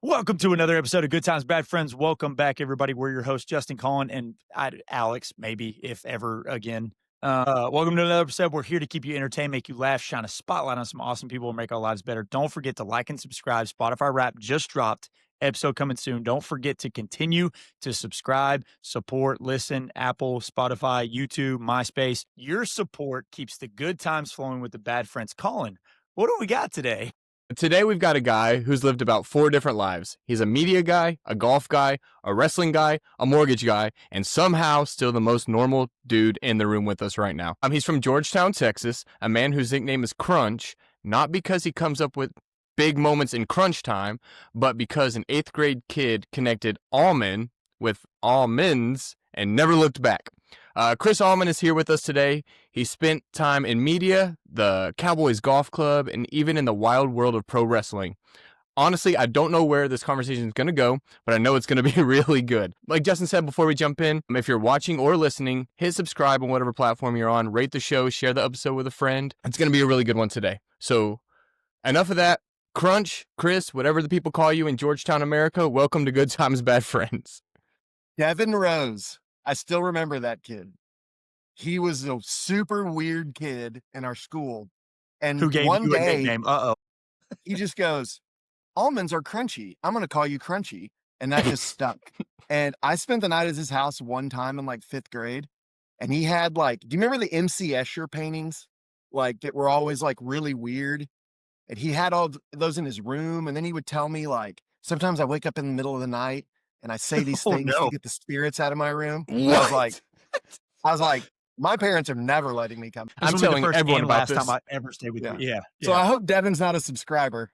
Welcome to another episode of Good Times, Bad Friends. Welcome back, everybody. We're your hosts, Justin, Colin, and Alex, maybe, if ever again. Welcome to another episode. We're here to keep you entertained, make you laugh, shine a spotlight on some awesome people, and make our lives better. Don't forget to like and subscribe. Spotify Wrap just dropped. Episode coming soon. Don't forget to continue to subscribe, support, listen, Apple, Spotify, YouTube, MySpace. Your support keeps the good times flowing with the bad friends. Colin, what do we got today? Today, we've got a guy who's lived about 4 different lives. He's a media guy, a golf guy, a wrestling guy, a mortgage guy, and somehow still the most normal dude in the room with us right now. He's from Georgetown, Texas, a man whose nickname is Crunch, not because he comes up with big moments in crunch time, but because an 8th grade kid connected Allman with almonds and never looked back. Chris Allman is here with us today. He spent time in media, the Cowboys Golf Club, and even in the wild world of pro wrestling. Honestly, I don't know where this conversation is going to go, but I know it's going to be really good. Like Justin said before we jump in, if you're watching or listening, hit subscribe on whatever platform you're on, rate the show, share the episode with a friend. It's going to be a really good one today. So enough of that. Crunch, Chris, whatever the people call you in Georgetown, America, welcome to Good Times, Bad Friends. Devin Rose. I still remember that kid. He was a super weird kid in our school. And Who gave one you a day, nickname? he just goes, almonds are crunchy. I'm going to call you Crunchy. And that just stuck. And I spent the night at his house one time in like 5th grade. And he had like, do you remember the MC Escher paintings? Like that were always like really weird. And he had all those in his room. And then he would tell me like, sometimes I wake up in the middle of the night and I say these things to get the spirits out of my room. What? I was like, my parents are never letting me come. This I'm will be the telling first everyone and about last this. time I ever stayed with you. Yeah. So I hope Devin's not a subscriber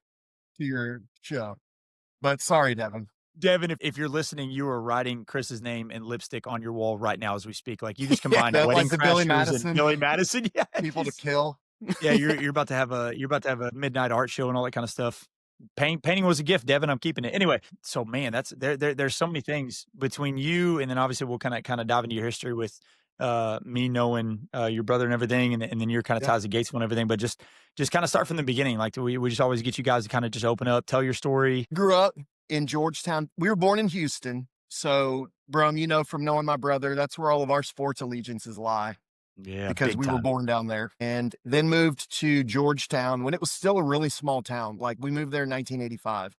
to your show, but sorry, Devin. Devin, if you're listening, you are writing Chris's name in lipstick on your wall right now as we speak. Like you just combined Yeah, Wedding like the Billy Crashers Madison. and Billy Madison. Yeah, People to kill. yeah. You're about to have a midnight art show and all that kind of stuff. Painting was a gift, Devin. I'm keeping it anyway. So man, that's there's so many things between you and then obviously we'll kind of dive into your history with me knowing your brother and everything, and then your kind of ties to Gatesville and everything. But just kind of start from the beginning. Like we just always get you guys to kind of just open up, tell your story. Grew up in Georgetown. We were born in Houston. So, Brum, you know, from knowing my brother, that's where all of our sports allegiances lie. Yeah, because we were born down there, and then moved to Georgetown when it was still a really small town. Like we moved there in 1985.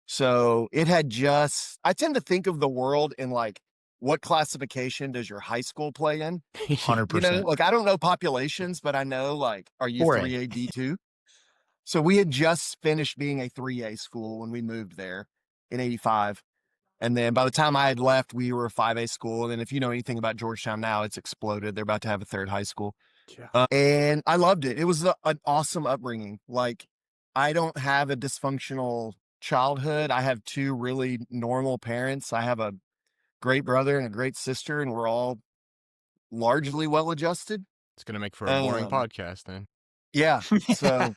So it had just, I tend to think of the world in like, what classification does your high school play in? 100%. You know, like I don't know populations, but I know like, are you 4A. 3A D2? So we had just finished being a 3A school when we moved there in 85. And then by the time I had left, we were a 5A school. And then if you know anything about Georgetown now, it's exploded. They're about to have a 3rd high school. Yeah. And I loved it. It was an awesome upbringing. Like I don't have a dysfunctional childhood. I have 2 really normal parents. I have a great brother and a great sister, and we're all largely well-adjusted. It's going to make for a boring podcast then. Yeah. So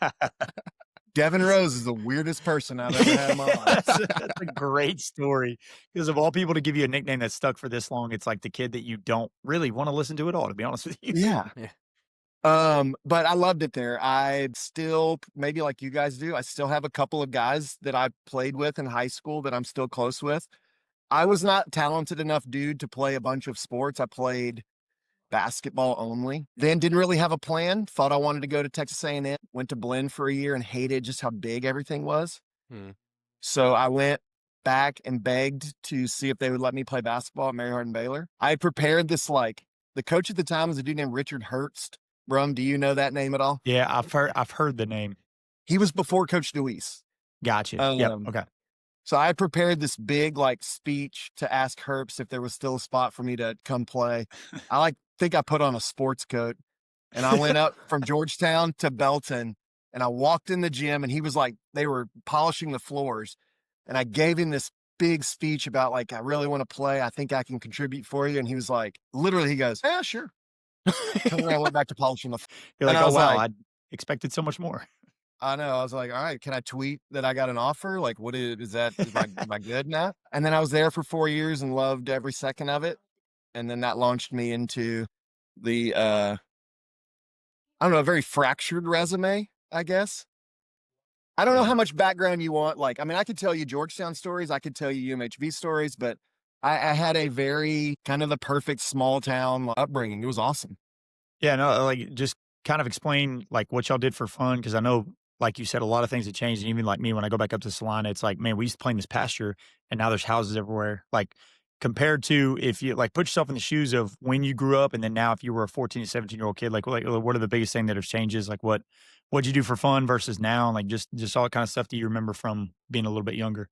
Devin Rose is the weirdest person I've ever had in my life. That's a great story. Because of all people to give you a nickname that's stuck for this long, it's like the kid that you don't really want to listen to at all, to be honest with you. Yeah. But I loved it there. I still, maybe like you guys do, I still have a couple of guys that I played with in high school that I'm still close with. I was not talented enough, dude, to play a bunch of sports. I played basketball only. Then didn't really have a plan. Thought I wanted to go to Texas A&M. Went to Blinn for a year and hated just how big everything was. So I went back and begged to see if they would let me play basketball at Mary Hardin Baylor. I prepared this, like, the coach at the time was a dude named Richard Hurst. Brum, do you know that name at all? Yeah, I've heard the name. He was before Coach Deweese. Gotcha. Yep. Okay. So I prepared this big like speech to ask Herbst if there was still a spot for me to come play. I think I put on a sports coat and I went up from Georgetown to Belton, and I walked in the gym, and he was like, they were polishing the floors, and I gave him this big speech about like, I really want to play. I think I can contribute for you. And he was like, literally, he goes, yeah, sure. And then I went back to polishing the floor. You're like, oh wow, I expected so much more. I know. I was like, all right, can I tweet that I got an offer? Like, what is that? Am I good now? And then I was there for 4 years and loved every second of it. And then that launched me into the, I don't know, a very fractured resume, I guess. I don't know Yeah. how much background you want. Like, I mean, I could tell you Georgetown stories. I could tell you UMHB stories, but I had a very kind of the perfect small town upbringing. It was awesome. Yeah, no, like, just kind of explain, like, what y'all did for fun, because I know, like you said, a lot of things have changed, and even like me, when I go back up to Salina, it's like, man, we used to play in this pasture, and now there's houses everywhere. Like, compared to if you like, put yourself in the shoes of when you grew up, and then now if you were a 14 to 17-year-old kid, like, what are the biggest thing that have changes? Like, what'd you do for fun versus now? And, like, just all that kind of stuff that you remember from being a little bit younger?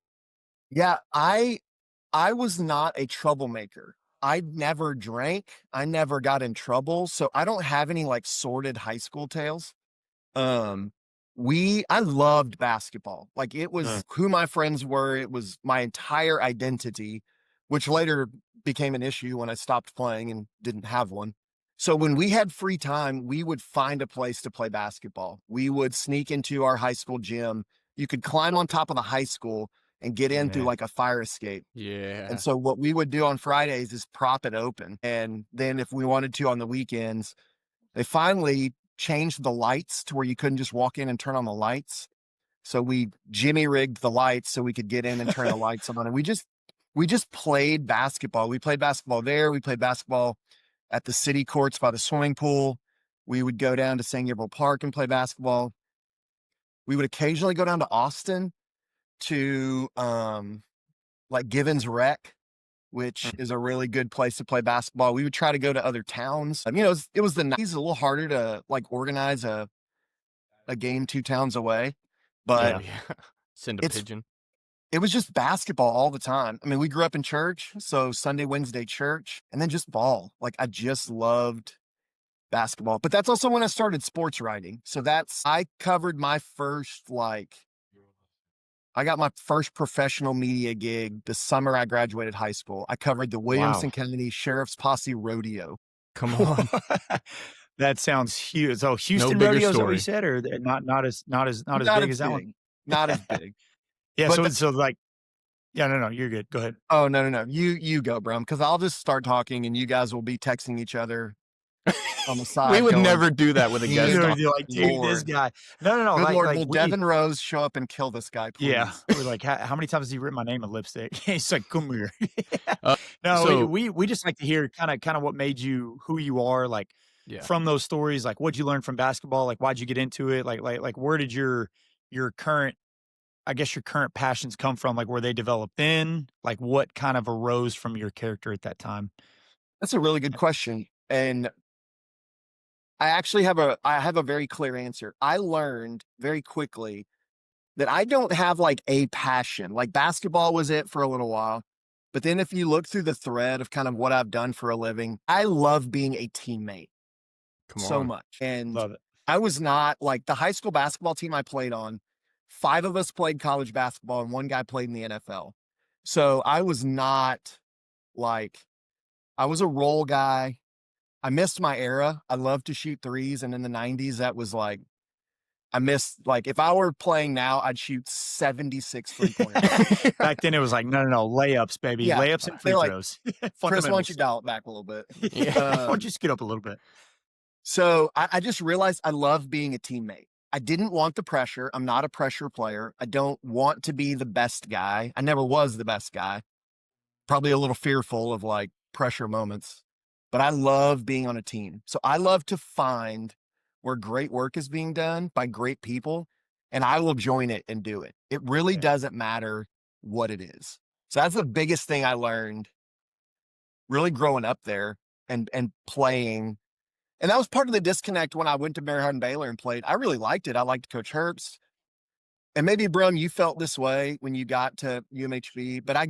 Yeah, I was not a troublemaker. I never drank. I never got in trouble. So I don't have any like sordid high school tales. Um, I loved basketball. Like it Mm. was who my friends were. It was my entire identity, which later became an issue when I stopped playing and didn't have one. So when we had free time, we would find a place to play basketball. We would sneak into our high school gym. You could climb on top of the high school and get in through Man. like a fire escape. And Yeah. so what we would do on Fridays is prop it open. And then if we wanted to on the weekends, they finally changed the lights to where you couldn't just walk in and turn on the lights. So we jimmy rigged the lights so we could get in and turn the lights on. And we just played basketball. We played basketball there. We played basketball at the city courts by the swimming pool. We would go down to San Gabriel Park and play basketball. We would occasionally go down to Austin to like Givens Rec, which Mm. is a really good place to play basketball. We would try to go to other towns. You know, it was the 90s, a little harder to like organize a game 2 towns away, but Oh, yeah. Send a it's pigeon. it was just basketball all the time. I mean, we grew up in church, so Sunday, Wednesday church, and then just ball. Like I just loved basketball. But that's also when I started sports writing. So I covered my first I got my first professional media gig the summer I graduated high school. I covered the Williamson Wow. County Sheriff's Posse Rodeo. Come on. That sounds huge. So No Houston bigger rodeo, is that what you story. said, or not as Not big as as that one? big, not as big. Yeah, But so like, yeah, no, you're good. Go ahead. oh, no, no, no. You go, Brum, because I'll just start talking and you guys will be texting each other on the We side would going, never do that with a guest "Good on. You're like, dude, this Lord. guy. No, Good like Lord, like will we Devin Rose show up and kill this guy, yeah, please?" we're like, how many times has he written my name in lipstick? He's like, come here. Uh, No, we so we we just like to hear kinda what made you who you are, like, yeah. from those stories, like, what'd you learn from basketball? Like, why'd you get into it? Like, where did your current I guess your current passions come from? Like, were they developed then? Like, what kind of arose from your character at that time? That's a really good question. And I have a very clear answer. I learned very quickly that I don't have like a passion. Like basketball was it for a little while. But then if you look through the thread of kind of what I've done for a living, I love being a teammate Come so on. much. And Love it. I was not like the high school basketball team I played on, 5 of us played college basketball and one guy played in the NFL. So I was not like, I was a role guy. I missed my era. I loved to shoot threes. And in the 90s, that was like, I missed, like, if I were playing now, I'd shoot 76 3-pointers. Back then, it was like, no, layups, baby. Yeah. Layups and free They're like, throws. Chris, why don't you Fundamentals. dial it back a little bit? Yeah. Why don't Um, you scoot up a little bit? so I just realized I love being a teammate. I didn't want the pressure. I'm not a pressure player. I don't want to be the best guy. I never was the best guy. Probably a little fearful of like pressure moments, but I love being on a team. So I love to find where great work is being done by great people, and I will join it and do it. It really Yeah. doesn't matter what it is. So that's the biggest thing I learned really growing up there and playing. And that was part of the disconnect when I went to Mary Hardin Baylor and played. I really liked it. I liked Coach Herbst. And maybe, Brum, you felt this way when you got to UMHB, but I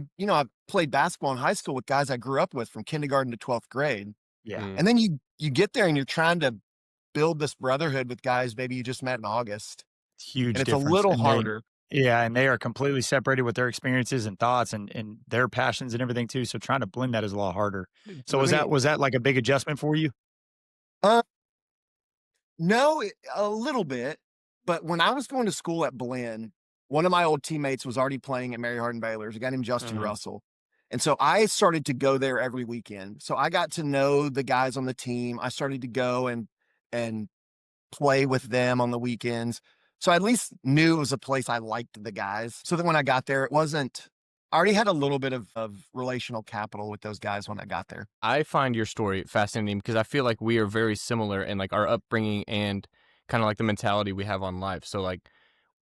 played basketball in high school with guys I grew up with from kindergarten to 12th grade. Yeah. Mm. And then you get there and you're trying to build this brotherhood with guys maybe you just met in August. Huge And it's a difference, little and harder. they are completely separated with their experiences and thoughts and their passions and everything too, so trying to blend that is a lot harder. So I mean, was that like a big adjustment for you? uh, no, a little bit. But when I was going to school at Blinn, one of my old teammates was already playing at Mary Hardin Baylor. There's a guy named Justin Mhm. Russell. And so I started to go there every weekend. So I got to know the guys on the team. I started to go and play with them on the weekends. So I at least knew it was a place I liked the guys. So that when I got there, it wasn't, I already had a little bit of relational capital with those guys when I got there. I find your story fascinating because I feel like we are very similar in like our upbringing and kind of like the mentality we have on life. So like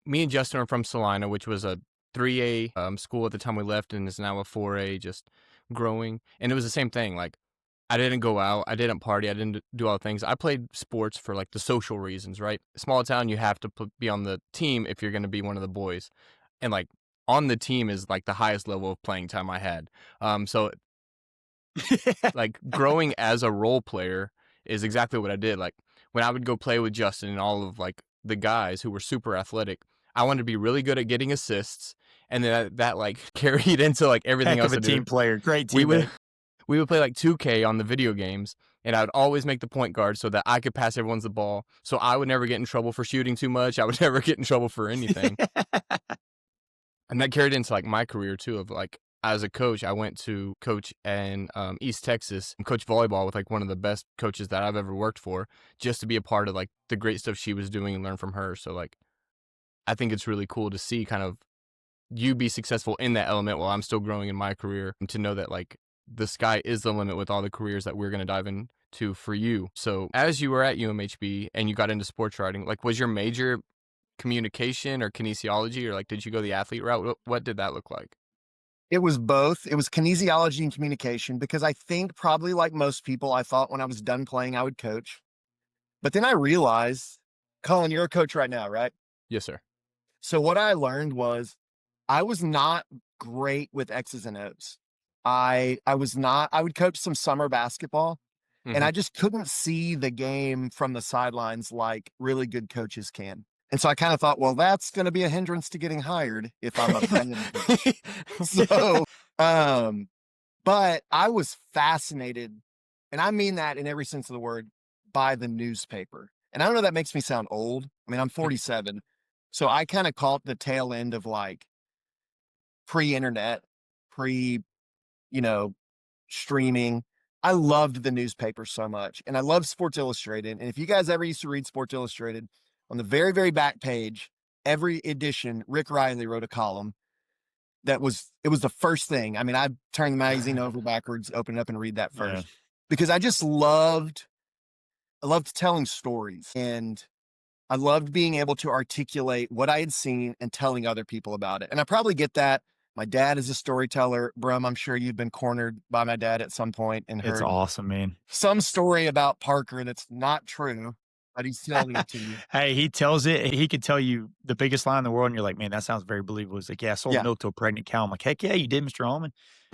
me and Justin are from Salina, which was a 3A school at the time we left and is now a 4A, just growing. And it was the same thing. Like I didn't go out, I didn't party, I didn't do all the things. I played sports for like the social reasons, right? Small town, you have to be on the team if you're going to be one of the boys. And like on the team is like the highest level of playing time I had. So like growing as a role player is exactly what I did. Like when I would go play with Justin and all of like the guys who were super athletic, I wanted to be really good at getting assists, and then that like carried into like everything Heck else of a I do. team player. Great We would teammate. we would play like 2K on the video games, and I would always make the point guard so that I could pass everyone's the ball. So I would never get in trouble for shooting too much. I would never get in trouble for anything. And that carried into like my career too, of like as a coach, I went to coach in East Texas and coach volleyball with like one of the best coaches that I've ever worked for, just to be a part of like the great stuff she was doing and learn from her. So like I think it's really cool to see kind of you be successful in that element while I'm still growing in my career, and to know that like the sky is the limit with all the careers that we're going to dive into for you. So as you were at UMHB and you got into sports writing, like was your major communication or kinesiology, or like did you go the athlete route? What did that look like? It was both. It was kinesiology and communication because I think probably like most people, I thought when I was done playing, I would coach. But then I realized, Colin, you're a coach right now, right? Yes, sir. So what I learned was I was not great with X's and O's. I was not, I would coach some summer basketball and Mm-hmm. I just couldn't see the game from the sidelines like really good coaches can. And so I kind of thought, well, that's going to be a hindrance to getting hired if I'm a bad coach. So, um, but I was fascinated, and I mean that in every sense of the word, by the newspaper. And I don't know, that makes me sound old. I mean, I'm 47. So I kind of caught the tail end of like pre-internet, pre, you know, streaming. I loved the newspaper so much. And I love Sports Illustrated. And if you guys ever used to read Sports Illustrated, on the very, very back page, every edition, Rick Riley wrote a column that was, it was the first thing. I mean, I turned the magazine over backwards, open it up and read that Yeah. first because I loved telling stories, and I loved being able to articulate what I had seen and telling other people about it. And I probably get that. My dad is a storyteller. Brum, I'm sure you've been cornered by my dad at some point and It's heard awesome, man. some story about Parker that's not true, but he's telling it to you. Hey, he tells it. He could tell you the biggest lie in the world, and you're like, man, that sounds very believable. He's like, yeah, I sold Yeah. milk to a pregnant cow. I'm like, heck yeah, you did, Mr. Allman.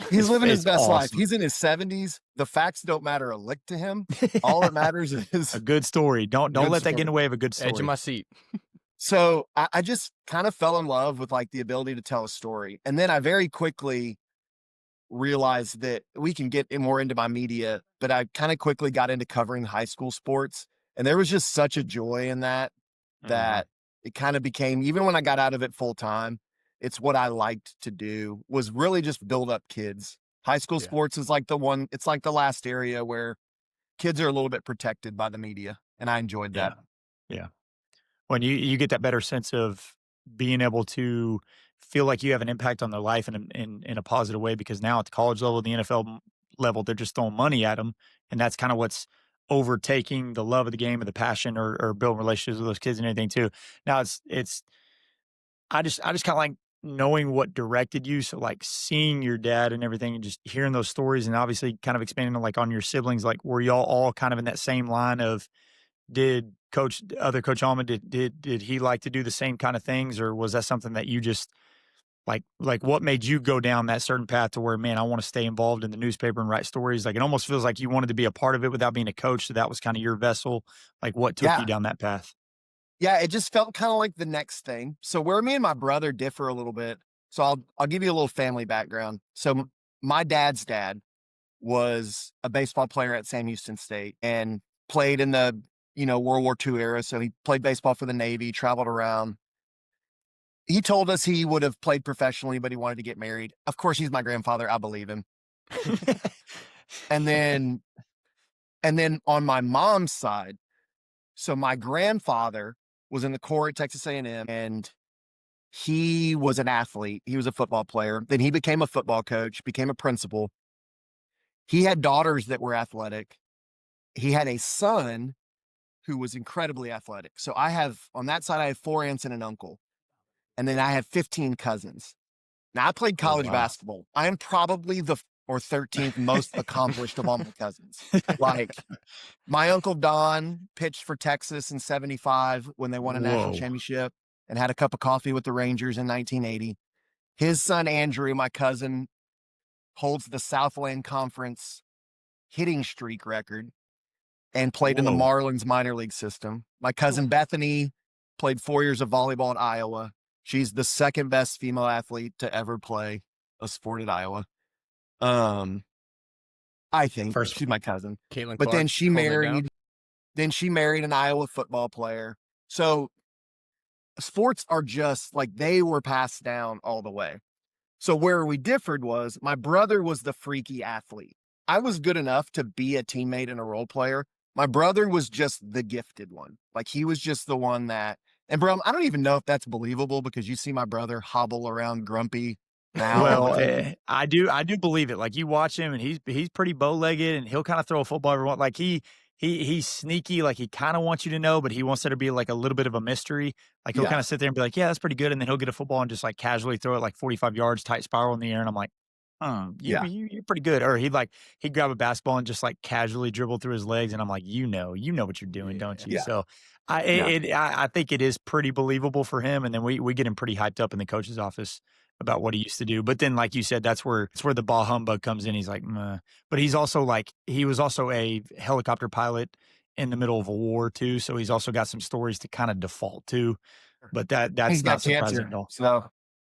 He's living his It's best life. awesome. He's in his 70s. The facts don't matter a lick to him. All that matters is A good story. Don't Good let that get in story. the way of a good story. Edge of my seat. so I just kind of fell in love with like the ability to tell a story. And then I very quickly realized that we can get more into my media, but I kind of quickly got into covering high school sports. And there was just such a joy in that, that it kind of became, even when I got out of it full time, it's what I liked to do, was really just build up kids. High school Yeah. sports is like the one, it's like the last area where kids are a little bit protected by the media. And I enjoyed that. Yeah. When you get that better sense of being able to feel like you have an impact on their life in a positive way, because now at the college level, the NFL level, they're just throwing money at them, and that's kind of what's overtaking the love of the game and the passion, or building relationships with those kids and anything too. Now it's I just kind of like knowing what directed you. So like seeing your dad and everything, and just hearing those stories, and obviously kind of expanding on, like, on your siblings. Like, were y'all all kind of in that same line of, did Coach Allman, did he like to do the same kind of things, or was that something that you just like what made you go down that certain path to where, man, I want to stay involved in the newspaper and write stories? Like, it almost feels like you wanted to be a part of it without being a coach. So that was kind of your vessel. Like, what took Yeah. you down that path? Yeah, it just felt kind of like the next thing. So where me and my brother differ a little bit. So I'll give you a little family background. So my dad's dad was a baseball player at Sam Houston State and played in the, World War II era. So he played baseball for the Navy, traveled around. He told us he would have played professionally, but he wanted to get married. Of course, he's my grandfather. I believe him. And then on my mom's side, so my grandfather was in the Corps at Texas A&M, and he was an athlete. He was a football player. Then he became a football coach, became a principal. He had daughters that were athletic. He had a son who was incredibly athletic. So on that side, I have 4 aunts and an uncle. And then I have 15 cousins. Now, I played Oh, college wow. basketball. I am probably the 13th most accomplished of all my cousins. Like, my uncle Don pitched for Texas in 75 when they won a national Whoa. championship and had a cup of coffee with the Rangers in 1980. His son, Andrew, my cousin, holds the Southland Conference hitting streak record and played in the Whoa. Marlins minor league system. My cousin Bethany played 4 years of volleyball at Iowa. She's the second best female athlete to ever play a sport at Iowa. I think First- she's my cousin. Caitlin But Clark then she holding it down? married an Iowa football player. So sports are just like they were passed down all the way. So where we differed was my brother was the freaky athlete. I was good enough to be a teammate and a role player. My brother was just the gifted one. Like he was just the one that, and bro, I don't even know if that's believable because you see my brother hobble around grumpy now. Well, I do believe it. Like you watch him, and he's pretty bow-legged, and he'll kind of throw a football every once. Like he's sneaky. Like he kind of wants you to know, but he wants there to be like a little bit of a mystery. Like he'll Yeah. kind of sit there and be like, "Yeah, that's pretty good," and then he'll get a football and just like casually throw it like 45 yards, tight spiral in the air, and I'm like, Yeah. you're pretty good." Or he'd grab a basketball and just like casually dribble through his legs, and I'm like, you know what you're doing, don't you? Yeah. So Yeah. I think it is pretty believable for him, and then we get him pretty hyped up in the coach's office about what he used to do. But then, like you said, that's where the ball humbug comes in. He's like, meh. But he was also a helicopter pilot in the middle of a war too. So he's also got some stories to kind of default to. But that's He's got not surprising cancer. at all. So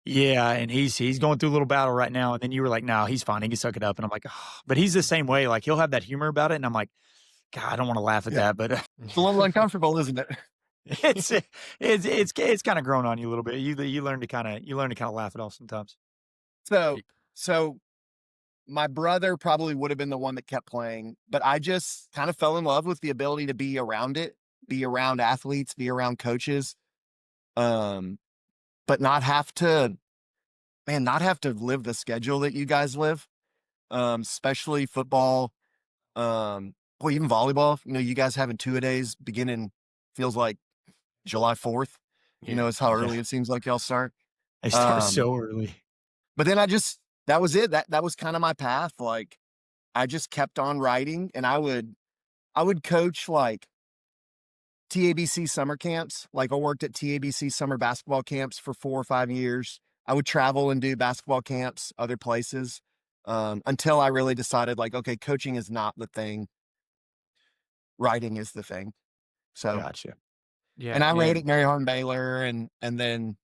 Yeah, and he's going through a little battle right now. And then you were like, no, he's fine. He can suck it up. And I'm like, oh. But he's the same way. Like he'll have that humor about it. And I'm like, God, I don't want to laugh at that, but it's a little uncomfortable, isn't it? it's kind of grown on you a little bit. You learn to kind of laugh it off sometimes. So my brother probably would have been the one that kept playing, but I just kind of fell in love with the ability to be around it, be around athletes, be around coaches, but not have to live the schedule that you guys live, especially football, even volleyball. You know, you guys having 2-a-days beginning feels like July 4th. You know, it's how early it seems like y'all start. I start so early. But then that was it. That was kind of my path. Like I just kept on writing, and I would coach like TABC summer camps. Like I worked at TABC summer basketball camps for 4 or 5 years. I would travel and do basketball camps other places until I really decided like, okay, coaching is not the thing. Writing is the thing. So Gotcha. Yeah. and I wrote at Mary Harlan Baylor and then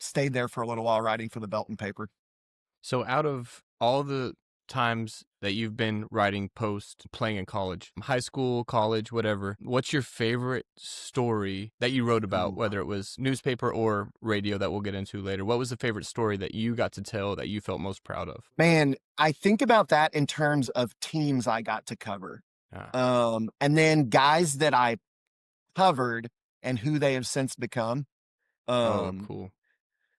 stayed there for a little while writing for the Belton paper. So out of all the times that you've been writing post playing in college, high school, college, whatever, what's your favorite story that you wrote about, whether it was newspaper or radio that we'll get into later? What was the favorite story that you got to tell that you felt most proud of? Man, I think about that in terms of teams I got to cover. And then guys that I covered and who they have since become. Cool.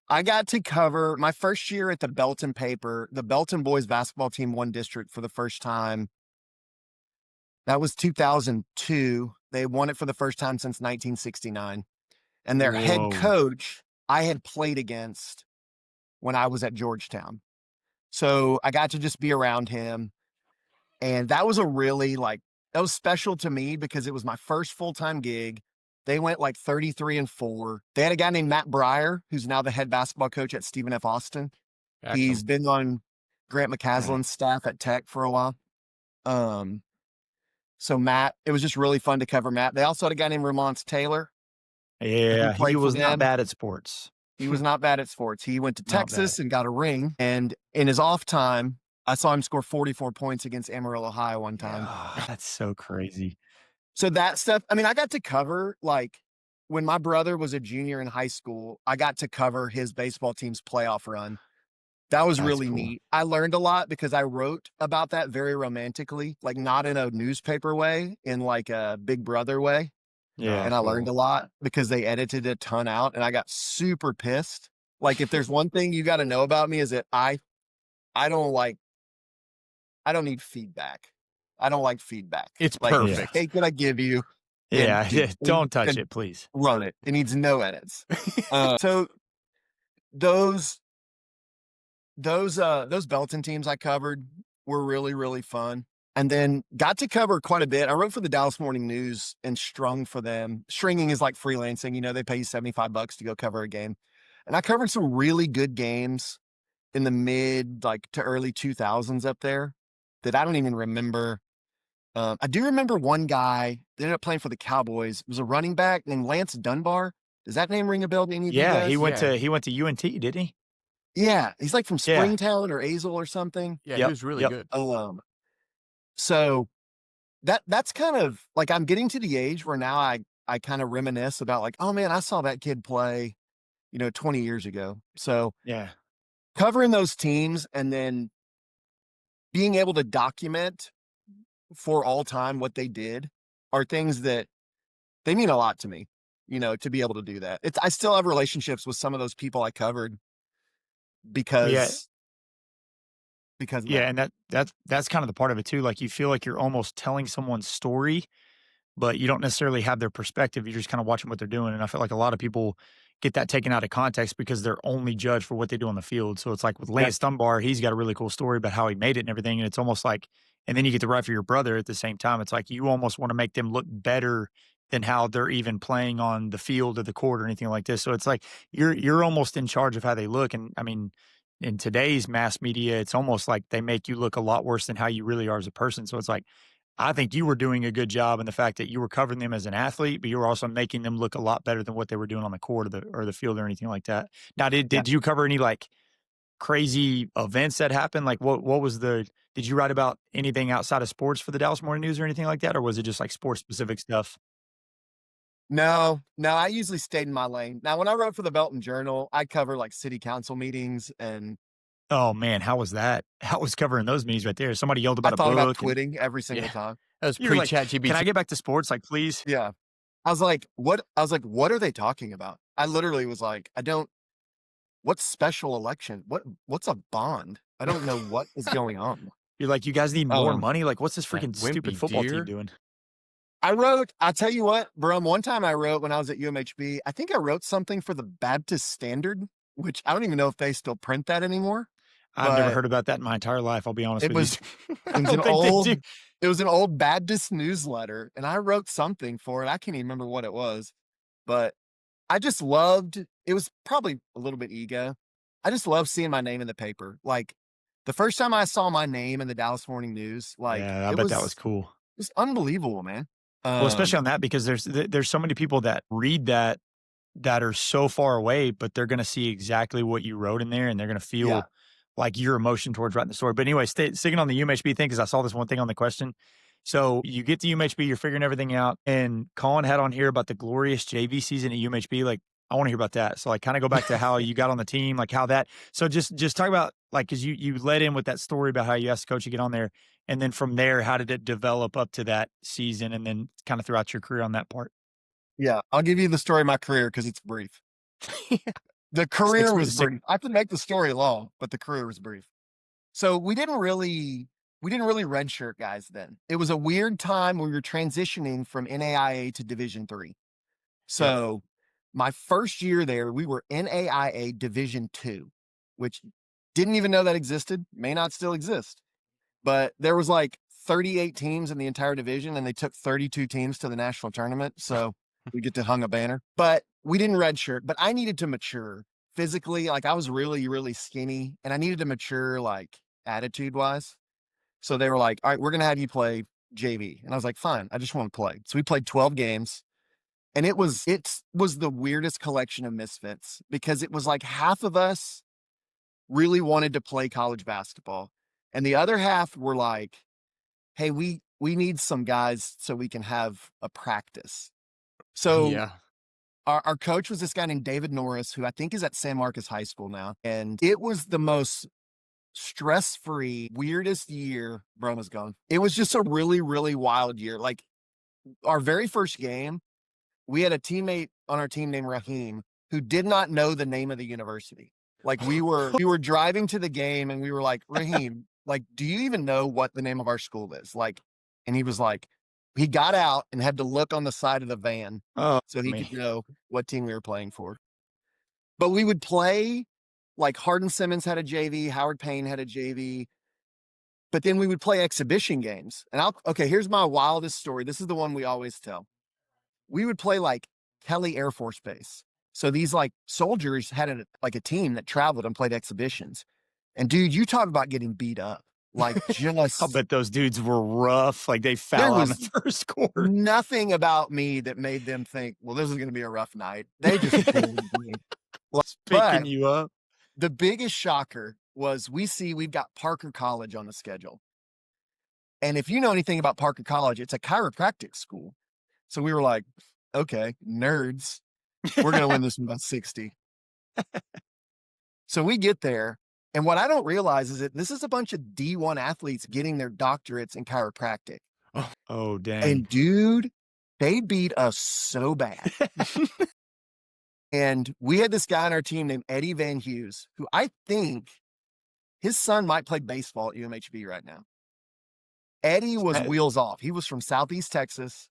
I got to cover my first year at the Belton paper. The Belton boys basketball team won district for the first time. That was 2002. They won it for the first time since 1969. And their head coach I had played against when I was at Georgetown. So I got to just be around him. And that was that was special to me because it was my first full-time gig. They went like 33-4. They had a guy named Matt Breyer, who's now the head basketball coach at Stephen F. Austin. He's been on Grant McCaslin's staff at Tech for a while. So Matt, it was just really fun to cover Matt. They also had a guy named Ramon Taylor. Yeah, he was not bad at sports. He was not bad at sports. He went to Texas and got a ring. And in his off time, I saw him score 44 points against Amarillo High one time. Oh, that's so crazy. So that stuff, I mean, I got to cover, like, when my brother was a junior in high school, I got to cover his baseball team's playoff run. That was really neat. I learned a lot because I wrote about that very romantically, like not in a newspaper way, in like a Big Brother way. Yeah. and I learned a lot because they edited a ton out, and I got super pissed. Like, if there's one thing you got to know about me is that I don't like I don't need feedback. I don't like feedback. It's Like, perfect. take what I give you and Yeah. do Don't touch and it, please. run it. It needs no edits. So those those Belton teams I covered were really, really fun. And then got to cover quite a bit. I wrote for the Dallas Morning News and strung for them. Stringing is like freelancing, they pay you $75 to go cover a game. And I covered some really good games in the mid like to early 2000s up there that I don't even remember. I do remember one guy that ended up playing for the Cowboys. It was a running back named Lance Dunbar. Does that name ring a bell to any of you Yeah. He guys? went to UNT, didn't he? Yeah, he's like from Yeah. Springtown or Azle or something. Yeah, he Yep, was really yep. good. So that's kind of like I'm getting to the age where now I kind of reminisce about like, oh man, I saw that kid play, 20 years ago. So Yeah. covering those teams and then being able to document for all time what they did are things that they mean a lot to me, to be able to do that. I still have relationships with some of those people I covered Well, yeah. because of Yeah. that. And that's kind of the part of it too. Like you feel like you're almost telling someone's story, but you don't necessarily have their perspective. You're just kind of watching what they're doing. And I feel like a lot of people get that taken out of context because they're only judged for what they do on the field. So it's like with Yeah. Lance Dunbar, he's got a really cool story about how he made it and everything. And it's almost like, and then you get to write for your brother at the same time. It's like you almost want to make them look better than how they're even playing on the field or the court or anything like this. So it's like you're almost in charge of how they look. And I mean, in today's mass media, it's almost like they make you look a lot worse than how you really are as a person. So it's like I think you were doing a good job in the fact that you were covering them as an athlete, but you were also making them look a lot better than what they were doing on the court or the field or anything like that. Now, Yeah. did you cover any like crazy events that happened? Like what was did you write about anything outside of sports for the Dallas Morning News or anything like that? Or was it just like sports specific stuff? No, I usually stayed in my lane. Now, when I wrote for the Belton Journal, I cover like city council meetings, and Oh man, how was that? How was covering those meetings right there? Somebody yelled I about a thought about book and quitting every single yeah. time. That was You're like, pre-chat can I GPT. get back to sports? Like, please? Yeah. I was like, what are they talking about? I literally was like, what's special election? What's a bond? I don't know what is going on. You're like, you guys need more Um, money? Like, what's this That freaking stupid wimpy football team deer. doing? I'll tell you what, Brum, one time I wrote when I was at UMHB, I think I wrote something for the Baptist Standard, which I don't even know if they still print that anymore, I've never but heard about that in my entire life, I'll be honest it with was you. it I was an don't think they do. old Baptist newsletter, and I wrote something for it. I can't even remember what it was, but I just loved it. Was probably a little bit ego. I just love seeing my name in the paper. Like the first time I saw my name in the Dallas Morning News, like Yeah, I bet that was cool. it was unbelievable, man. Well, especially on that because there's so many people that read that are so far away, but they're gonna see exactly what you wrote in there, and they're gonna Yeah, feel like your emotion towards writing the story. But anyway, sticking on the UMHB thing, because I saw this one thing on the question. So you get to UMHB, you're figuring everything out, and Colin had on here about the glorious JV season at UMHB. Like, I want to hear about that. So like kind of go back to how you got on the team, like how that. So just talk about like because you led in with that story about how you asked the coach to get on there, and then from there, how did it develop up to that season, and then kind of throughout your career on that part. yeah. I'll give you the story of my career because it's brief. The career was Six- brief. I could make the story long, but the career was brief. So we didn't really redshirt guys then. It was a weird time when we were transitioning from NAIA to Division III. So my first year there, we were NAIA Division II, which didn't even know that existed, may not still exist. But there was like 38 teams in the entire division, and they took 32 teams to the national tournament. So we get to hung a banner. But we didn't redshirt, but I needed to mature physically. Like I was really, really skinny, and I needed to mature like attitude wise. So they were like, all right, we're gonna have you play JV. And I was like, fine, I just want to play. So we played 12 games. And it was the weirdest collection of misfits because it was like half of us really wanted to play college basketball. And the other half were like, hey, we need some guys so we can have a practice. So Yeah. our coach was this guy named David Norris, who I think is at San Marcos High School now. And it was the most stress-free, weirdest year. Broma's gone. It was just a really, really wild year. Like our very first game, we had a teammate on our team named Raheem who did not know the name of the university. Like we were driving to the game and we were like, Raheem, like, do you even know what the name of our school is? Like, and he was like, he got out and had to look on the side of the van Oh, so he man. could know what team we were playing for. But we would play, like Hardin Simmons had a JV, Howard Payne had a JV, but then we would play exhibition games. And okay, here's my wildest story. This is the one we always tell. We would play like Kelly Air Force Base. So these like soldiers had a team that traveled and played exhibitions. And dude, you talk about getting beat up. Like I'll just bet those dudes were rough. Like they there foul on the was first quarter. nothing about me that made them think, well, this is going to be a rough night. They just bullied me. Picking But you up. the biggest shocker was we've got Parker College on the schedule. And if you know anything about Parker College, it's a chiropractic school. So we were like, okay, nerds, we're going to win this one by 60. So we get there. And what I don't realize is that this is a bunch of D1 athletes getting their doctorates in chiropractic. Oh, dang. And dude, they beat us so bad. And we had this guy on our team named Eddie Van Hughes, who I think his son might play baseball at UMHB right now. Eddie was wheels off. He was from Southeast Texas.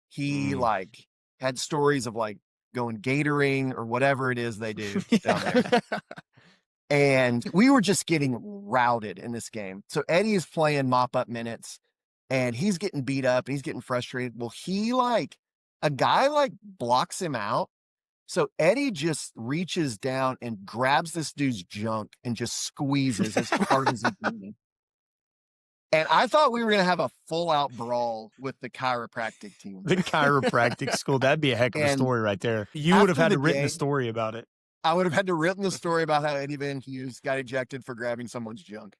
He like had stories of like going gatoring or whatever it is they do down there. And we were just getting routed in this game. So Eddie is playing mop-up minutes and he's getting beat up and he's getting frustrated. Well, a guy like blocks him out. So Eddie just reaches down and grabs this dude's junk and just squeezes as hard as he can. And I thought we were going to have a full-out brawl with the chiropractic team. The chiropractic school. That'd be a heck of a story right there. You would have had to written a story about it. I would have had to written the story about how Eddie Van Hughes got ejected for grabbing someone's junk.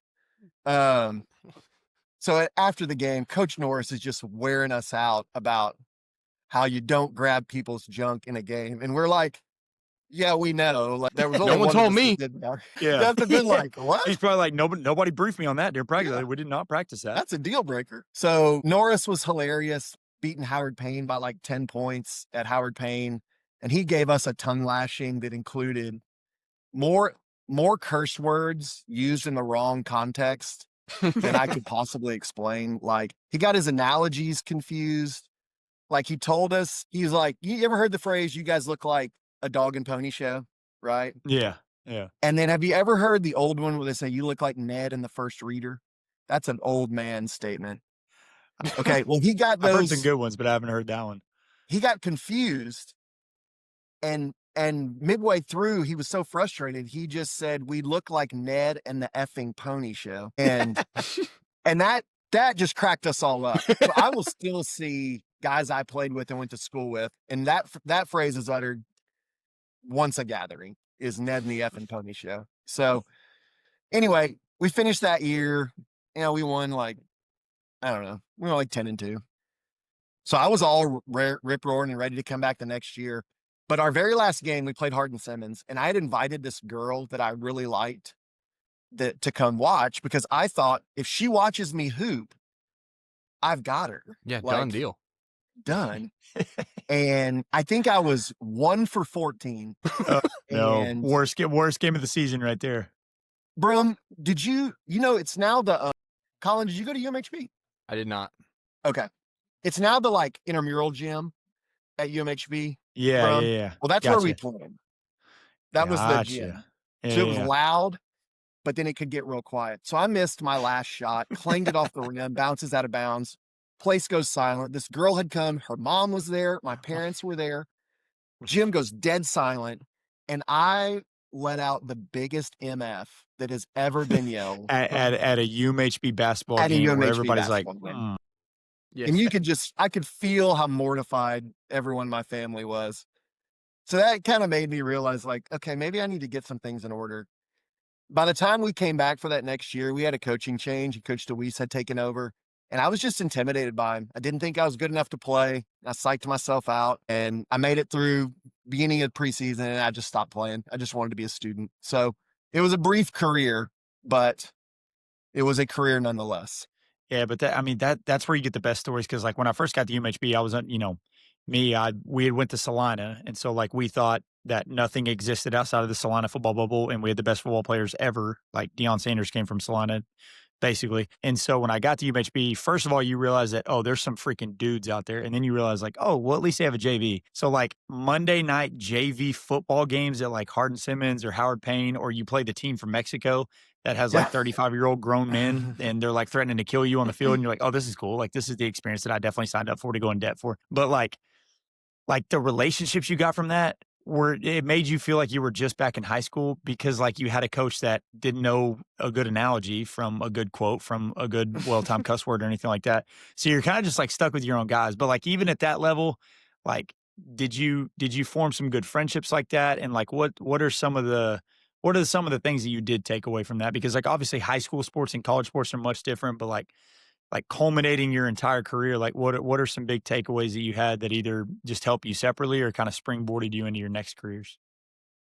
So after the game, Coach Norris is just wearing us out about how you don't grab people's junk in a game. And we're like, yeah, we know. Like there was only no one told me. Yeah. That's been like, what? He's probably like, nobody briefed me on that during practice. Yeah. We did not practice that. That's a deal breaker. So Norris was hilarious, beating Howard Payne by like 10 points at Howard Payne. And he gave us a tongue lashing that included more curse words used in the wrong context than I could possibly explain. Like he got his analogies confused. Like he told us, he was like, you ever heard the phrase, you guys look like a dog and pony show, right? Yeah, yeah. And then have you ever heard the old one where they say, you look like Ned in the First Reader? That's an old man statement. Okay, well, he got those. I've heard some good ones, but I haven't heard that one. He got confused. And midway through, he was so frustrated, he just said, we look like Ned and the effing pony show. And that just cracked us all up. So I will still see guys I played with and went to school with, and that phrase is uttered once a gathering, is Ned and the effing pony show. So anyway, we finished that year. You know, we won like, I don't know, we were like 10-2. So I was all rip roaring and ready to come back the next year. But our very last game, we played Hardin Simmons, and I had invited this girl that I really liked to come watch because I thought if she watches me hoop, I've got her. Yeah, like, done deal. Done. And I think I was 1 for 14. No, worst game of the season right there. Brum, did you know it's now the Colin, did you go to UMHB? I did not. Okay. It's now the like intramural gym at UMHB. Yeah, yeah. Well, that's where we played. That was the gym. Yeah, so it was loud, but then it could get real quiet. So I missed my last shot, clanged it off the rim, bounces out of bounds. Place goes silent. This girl had come. Her mom was there. My parents were there. Gym goes dead silent. And I let out the biggest MF that has ever been yelled at a UMHB basketball game where everybody's like, Yes. And I could feel how mortified everyone in my family was. So that kind of made me realize like, okay, maybe I need to get some things in order. By the time we came back for that next year, we had a coaching change. Coach DeWeese had taken over. And I was just intimidated by him. I didn't think I was good enough to play. I psyched myself out and I made it through beginning of preseason and I just stopped playing. I just wanted to be a student. So it was a brief career, but it was a career nonetheless. Yeah, but that's where you get the best stories. Cause like when I first got to UMHB, I was, We had went to Salina, and so, like, we thought that nothing existed outside of the Salina football bubble, and we had the best football players ever. Like, Deion Sanders came from Salina, basically. And so when I got to UMHB, first of all, you realize that, oh, there's some freaking dudes out there. And then you realize, like, oh, well, at least they have a JV. So, like, Monday night JV football games at, like, Hardin Simmons or Howard Payne, or you play the team from Mexico that has, like, Yeah. 35-year-old grown men, and they're, like, threatening to kill you on the field, and you're like, oh, this is cool. Like, this is the experience that I definitely signed up for to go in debt for. But, like, the relationships you got from that were it made you feel like you were just back in high school because, like, you had a coach that didn't know a good analogy from a good quote, from a good well-timed cuss word or anything like that. So you're kinda just, like, stuck with your own guys. But, like, even at that level, like, did you form some good friendships like that? And, like, what are some of the things that you did take away from that? Because, like, obviously, high school sports and college sports are much different, but, like culminating your entire career, like what are some big takeaways that you had that either just help you separately or kind of springboarded you into your next careers?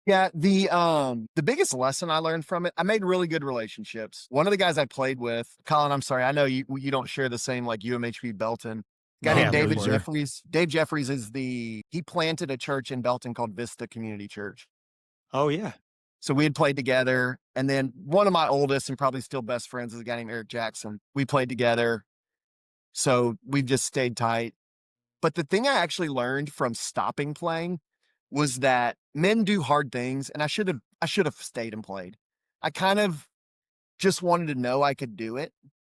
Yeah, the biggest lesson I learned from it, I made really good relationships. One of the guys I played with, Colin, I'm sorry, I know you don't share the same like UMHB Belton. Guy No, named Yeah, you're David please do. fine. Jeffries. Dave Jeffries is he planted a church in Belton called Vista Community Church. Oh yeah. So we had played together. And then one of my oldest and probably still best friends is a guy named Eric Jackson. We played together. So we've just stayed tight. But the thing I actually learned from stopping playing was that men do hard things, and I should have stayed and played. I kind of just wanted to know I could do it.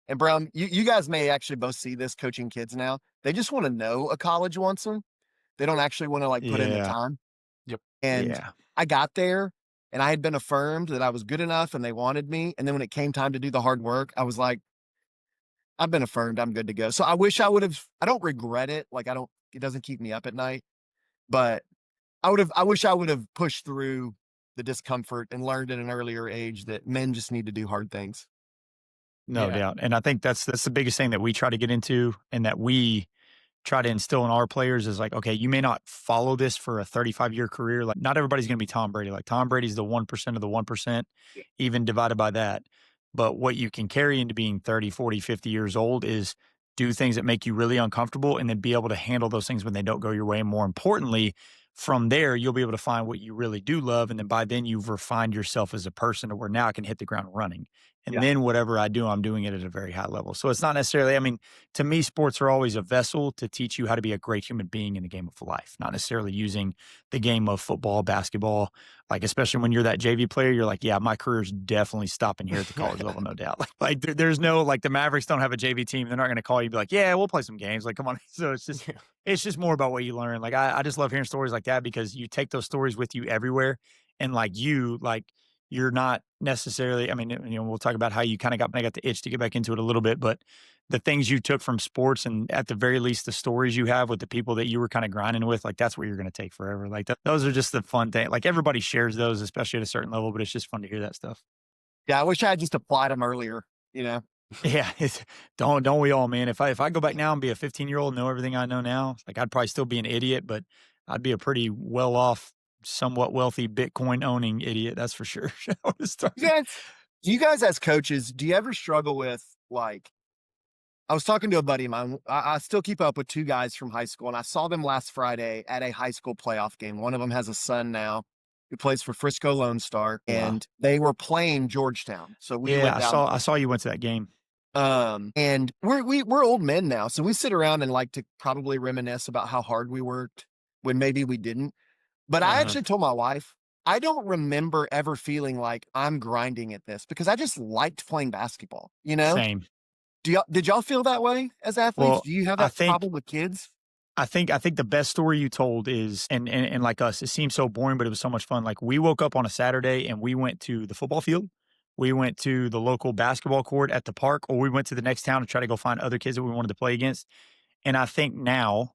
And Brown, you guys may actually both see this coaching kids now. They just want to know a college wants them. They don't actually want to like put in the Yeah. time. Yep. And Yeah. I got there and I had been affirmed that I was good enough and they wanted me. And then when it came time to do the hard work, I was like, I've been affirmed. I'm good to go. So I wish I don't regret it. Like it doesn't keep me up at night, but I wish I would have pushed through the discomfort and learned at an earlier age that men just need to do hard things. No Yeah. doubt. And I think that's the biggest thing that we try to get into and that we try to instill in our players is like, okay, you may not follow this for a 35-year career. Like, not everybody's going to be Tom Brady. Like, Tom Brady's the 1% of the 1%, even divided by that. But what you can carry into being 30, 40, 50 years old is do things that make you really uncomfortable and then be able to handle those things when they don't go your way. And more importantly, from there, you'll be able to find what you really do love. And then by then, you've refined yourself as a person to where now I can hit the ground running. And Yeah. then whatever I do, I'm doing it at a very high level. So it's not necessarily, I mean, to me, sports are always a vessel to teach you how to be a great human being in the game of life, not necessarily using the game of football, basketball. Like, especially when you're that JV player, you're like, yeah, my career's definitely stopping here at the college level, no doubt. There's no, like, the Mavericks don't have a JV team. They're not going to call you and be like, yeah, we'll play some games. Like, come on. So it's just more about what you learn. Like, I just love hearing stories like that because you take those stories with you everywhere. And you're not necessarily, I mean, we'll talk about how you kind of I got the itch to get back into it a little bit, but the things you took from sports and at the very least, the stories you have with the people that you were kind of grinding with, like that's what you're going to take forever. Like those are just the fun thing. Like everybody shares those, especially at a certain level, but it's just fun to hear that stuff. Yeah. I wish I had just applied them earlier, you know? Yeah. Don't we all, man? If I go back now and be a 15-year-old and know everything I know now, like I'd probably still be an idiot, but I'd be a pretty well off, somewhat wealthy Bitcoin owning idiot. That's for sure. I would've You started- guys, you guys as coaches, do you ever struggle with like, I was talking to a buddy of mine. I still keep up with two guys from high school, and I saw them last Friday at a high school playoff game. One of them has a son now who plays for Frisco Lone Star, Wow. and they were playing Georgetown. So we Yeah, went down I saw you went to that game. and we're old men now, so we sit around and like to probably reminisce about how hard we worked when maybe we didn't. But I Uh-huh. actually told my wife, I don't remember ever feeling like I'm grinding at this because I just liked playing basketball, you know? Same. Did y'all feel that way as athletes? Well, Do you have I that think problem with kids? I think the best story you told is and like us, it seems so boring, but it was so much fun. Like we woke up on a Saturday and we went to the football field. We went to the local basketball court at the park, or we went to the next town to try to go find other kids that we wanted to play against. And I think now,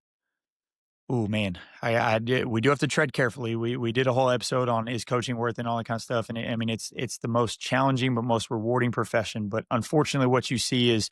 oh man, I did. We do have to tread carefully. We did a whole episode on is coaching worth and all that kind of stuff. And I mean, it's the most challenging but most rewarding profession. But unfortunately, what you see is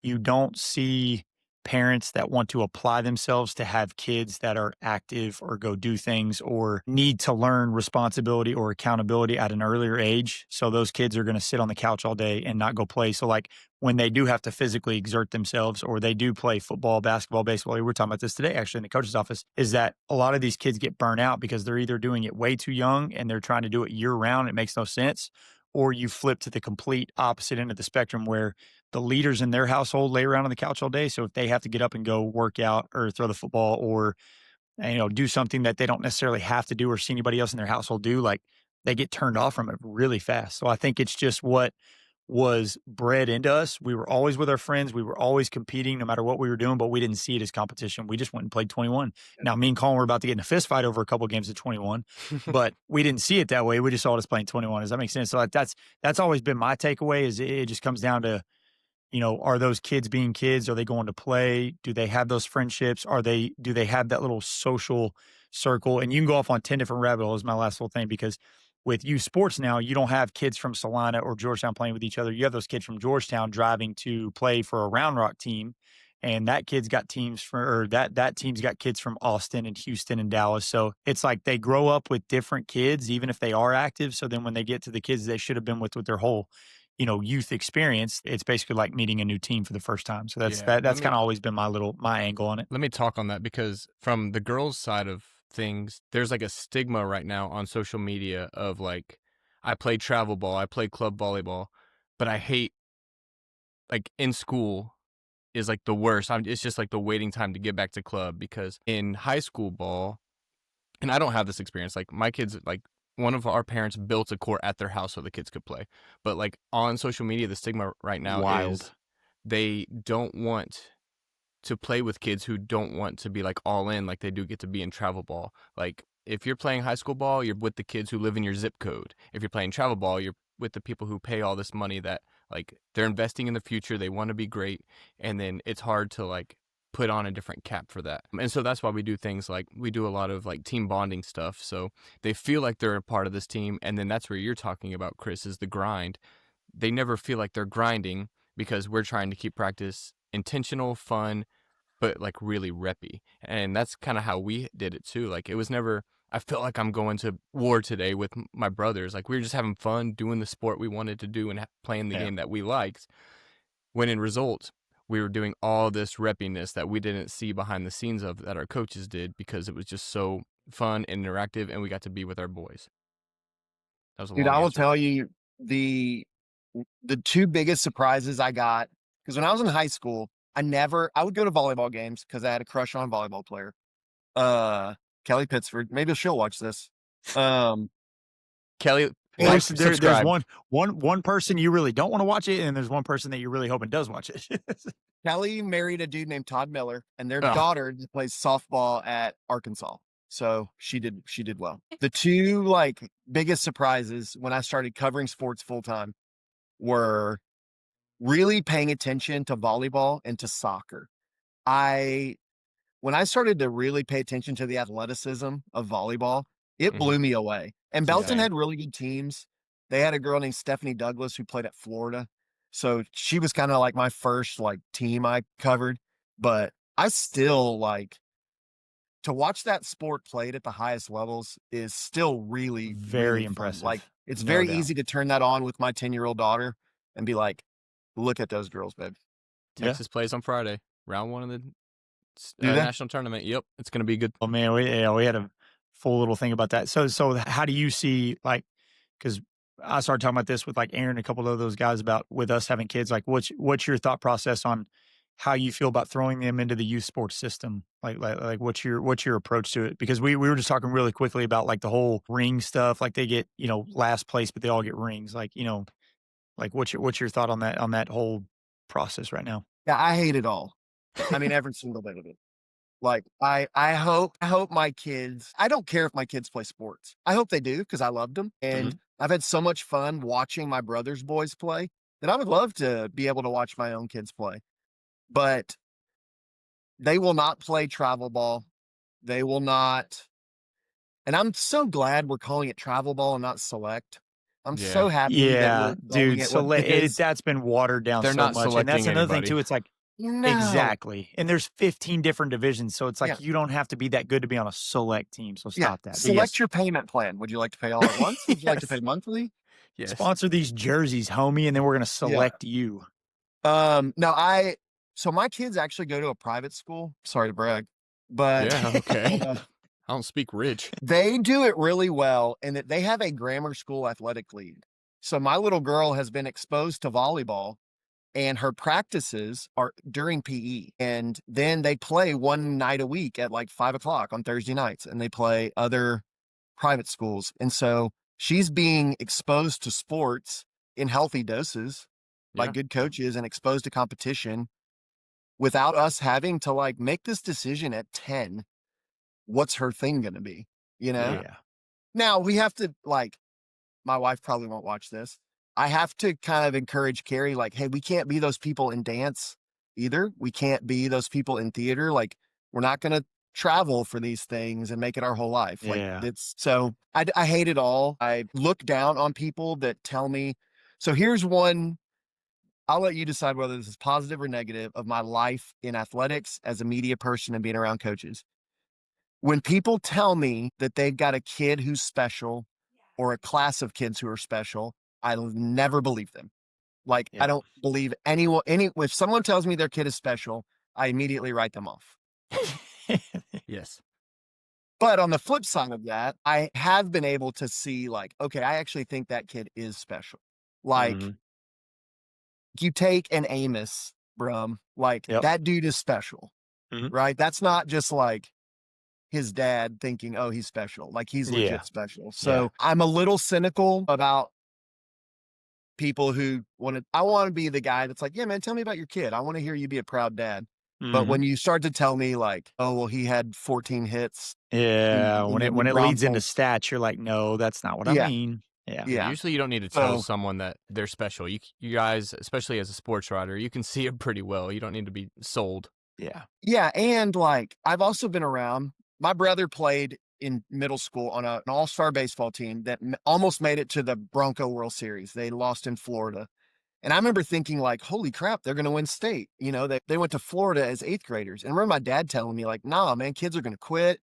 you don't see parents that want to apply themselves to have kids that are active or go do things or need to learn responsibility or accountability at an earlier age. So those kids are going to sit on the couch all day and not go play. So like when they do have to physically exert themselves or they do play football, basketball, baseball, we were talking about this today actually in the coach's office, is that a lot of these kids get burnt out because they're either doing it way too young and they're trying to do it year round. It makes no sense. Or you flip to the complete opposite end of the spectrum where the leaders in their household lay around on the couch all day. So if they have to get up and go work out or throw the football or, do something that they don't necessarily have to do or see anybody else in their household do, like they get turned off from it really fast. So I think it's just what was bred into us. We were always with our friends. We were always competing no matter what we were doing, but we didn't see it as competition. We just went and played 21. Now, me and Colin were about to get in a fist fight over a couple of games of 21, but we didn't see it that way. We just saw us playing 21. Does that make sense? So that's always been my takeaway is it just comes down to, are those kids being kids? Are they going to play? Do they have those friendships? Do they have that little social circle? And you can go off on 10 different rabbit holes, my last little thing, because with youth sports now, you don't have kids from Salina or Georgetown playing with each other. You have those kids from Georgetown driving to play for a Round Rock team. And that kid's got that team's got kids from Austin and Houston and Dallas. So it's like they grow up with different kids, even if they are active. So then when they get to the kids they should have been with their whole youth experience, it's basically like meeting a new team for the first time. So that's kind of always been my angle on it. Let me talk on that because from the girls' side of things, there's like a stigma right now on social media of like, I play travel ball, I play club volleyball, but I hate, like in school is like the worst. It's just like the waiting time to get back to club because in high school ball, and I don't have this experience, like my kids, like one of our parents built a court at their house so the kids could play. But like on social media, the stigma right now is they don't want to play with kids who don't want to be like all in like they do get to be in travel ball. Like if you're playing high school ball, you're with the kids who live in your zip code. If you're playing travel ball, you're with the people who pay all this money that like they're investing in the future. They want to be great. And then it's hard to like put on a different cap for that. And so that's why we do things like we do a lot of like team bonding stuff. So they feel like they're a part of this team. And then that's where you're talking about, Chris, is the grind. They never feel like they're grinding because we're trying to keep practice intentional, fun, but like really reppy. And that's kind of how we did it too. Like it was never, I felt like I'm going to war today with my brothers. Like we were just having fun doing the sport we wanted to do and playing the game that we liked. When in result, we were doing all this reppiness that we didn't see behind the scenes of that our coaches did because it was just so fun and interactive and we got to be with our boys. That was a Dude, long I will answer. tell you the two biggest surprises I got, because when I was in high school, I would go to volleyball games because I had a crush on a volleyball player. Kelly Pittsford. Maybe she'll watch this. Kelly, There's subscribe. one person you really don't want to watch it, and there's one person that you're really hoping does watch it. Kelly married a dude named Todd Miller, and their daughter plays softball at Arkansas. So she did well. The two like biggest surprises when I started covering sports full time were really paying attention to volleyball and to soccer. When I started to really pay attention to the athleticism of volleyball, it blew me away. And Belton had really good teams. They had a girl named Stephanie Douglas who played at Florida. So she was kind of like my first like team I covered. But I still like to watch that sport played at the highest levels is still really, very really impressive. Fun. Like it's No very doubt. easy to turn that on with my 10-year-old daughter and be like, look at those girls, babe. Texas plays on Friday, round one of the national tournament. Yep, it's going to be good. Oh man, we had a full little thing about that. So how do you see, like, because I started talking about this with like Aaron and a couple of those guys about with us having kids, like what's your thought process on how you feel about throwing them into the youth sports system? Like what's your approach to it? Because we were just talking really quickly about like the whole ring stuff, like they get, last place, but they all get rings. Like, like what's your thought on that whole process right now? Yeah, I hate it all. I mean, every single bit of it. Like, I hope my kids, I don't care if my kids play sports. I hope they do because I loved them. And I've had so much fun watching my brother's boys play that I would love to be able to watch my own kids play. But they will not play travel ball. They will not. And I'm so glad we're calling it travel ball and not select. I'm so happy that we're dude. calling it That's been watered down They're so not much, and that's selecting another thing anybody. too. It's like No. Exactly. And there's 15 different divisions, so it's Yeah. like you don't have to be that good to be on a select team. So Yeah. stop that. But Select yes, your payment plan. Would you like to pay all at once? Would you like to yes. pay monthly? Yes. Sponsor these jerseys, homie, and then we're gonna select you. No, so my kids actually go to a private school. Sorry to brag, but Yeah, okay. uh, I don't speak rich. they do it really well, and that they have a grammar school athletic league. So my little girl has been exposed to volleyball, and her practices are during PE. And then they play one night a week at like 5 o'clock on Thursday nights, and they play other private schools. And so she's being exposed to sports in healthy doses by Yeah. good coaches and exposed to competition without us having to like make this decision at 10. What's her thing going to be? You know? Yeah. Now we have to like, my wife probably won't watch this. I have to kind of encourage Carrie, like, hey, we can't be those people in dance either. We can't be those people in theater. Like, we're not going to travel for these things and make it our whole life. Like, Yeah. it's so I hate it all. I look down on people that tell me. So here's one. I'll let you decide whether this is positive or negative of my life in athletics as a media person and being around coaches. When people tell me that they've got a kid who's special or a class of kids who are special, I'll never believe them. Like, Yeah. I don't believe if someone tells me their kid is special, I immediately write them off. Yes. But on the flip side of that, I have been able to see like, okay, I actually think that kid is special. Like, Mhm. you take an Amos, Brum, like Yep. that dude is special, Mhm. right? That's not just like his dad thinking, oh, he's special. Like he's legit Yeah. special. So I'm a little cynical about people who I want to be the guy that's like, yeah, man, tell me about your kid. I want to hear you be a proud dad. But Mhm. when you start to tell me like, oh, well, he had 14 hits. Yeah. And When then it the leads into Broncos. stats, you're like, no, that's not what I Yeah. mean. Yeah. Yeah, Yeah. usually you don't need to tell So someone that they're special. You guys, especially as a sports writer, you can see it pretty well. You don't need to be sold. Yeah. yeah. And like I've also been around, my brother played in middle school on an all-star baseball team that almost made it to the Bronco World Series. They lost in Florida. And I remember thinking like, holy crap, they're going to win state. You know, they went to Florida as eighth graders. And I remember my dad telling me like, nah, man, kids are going to quit.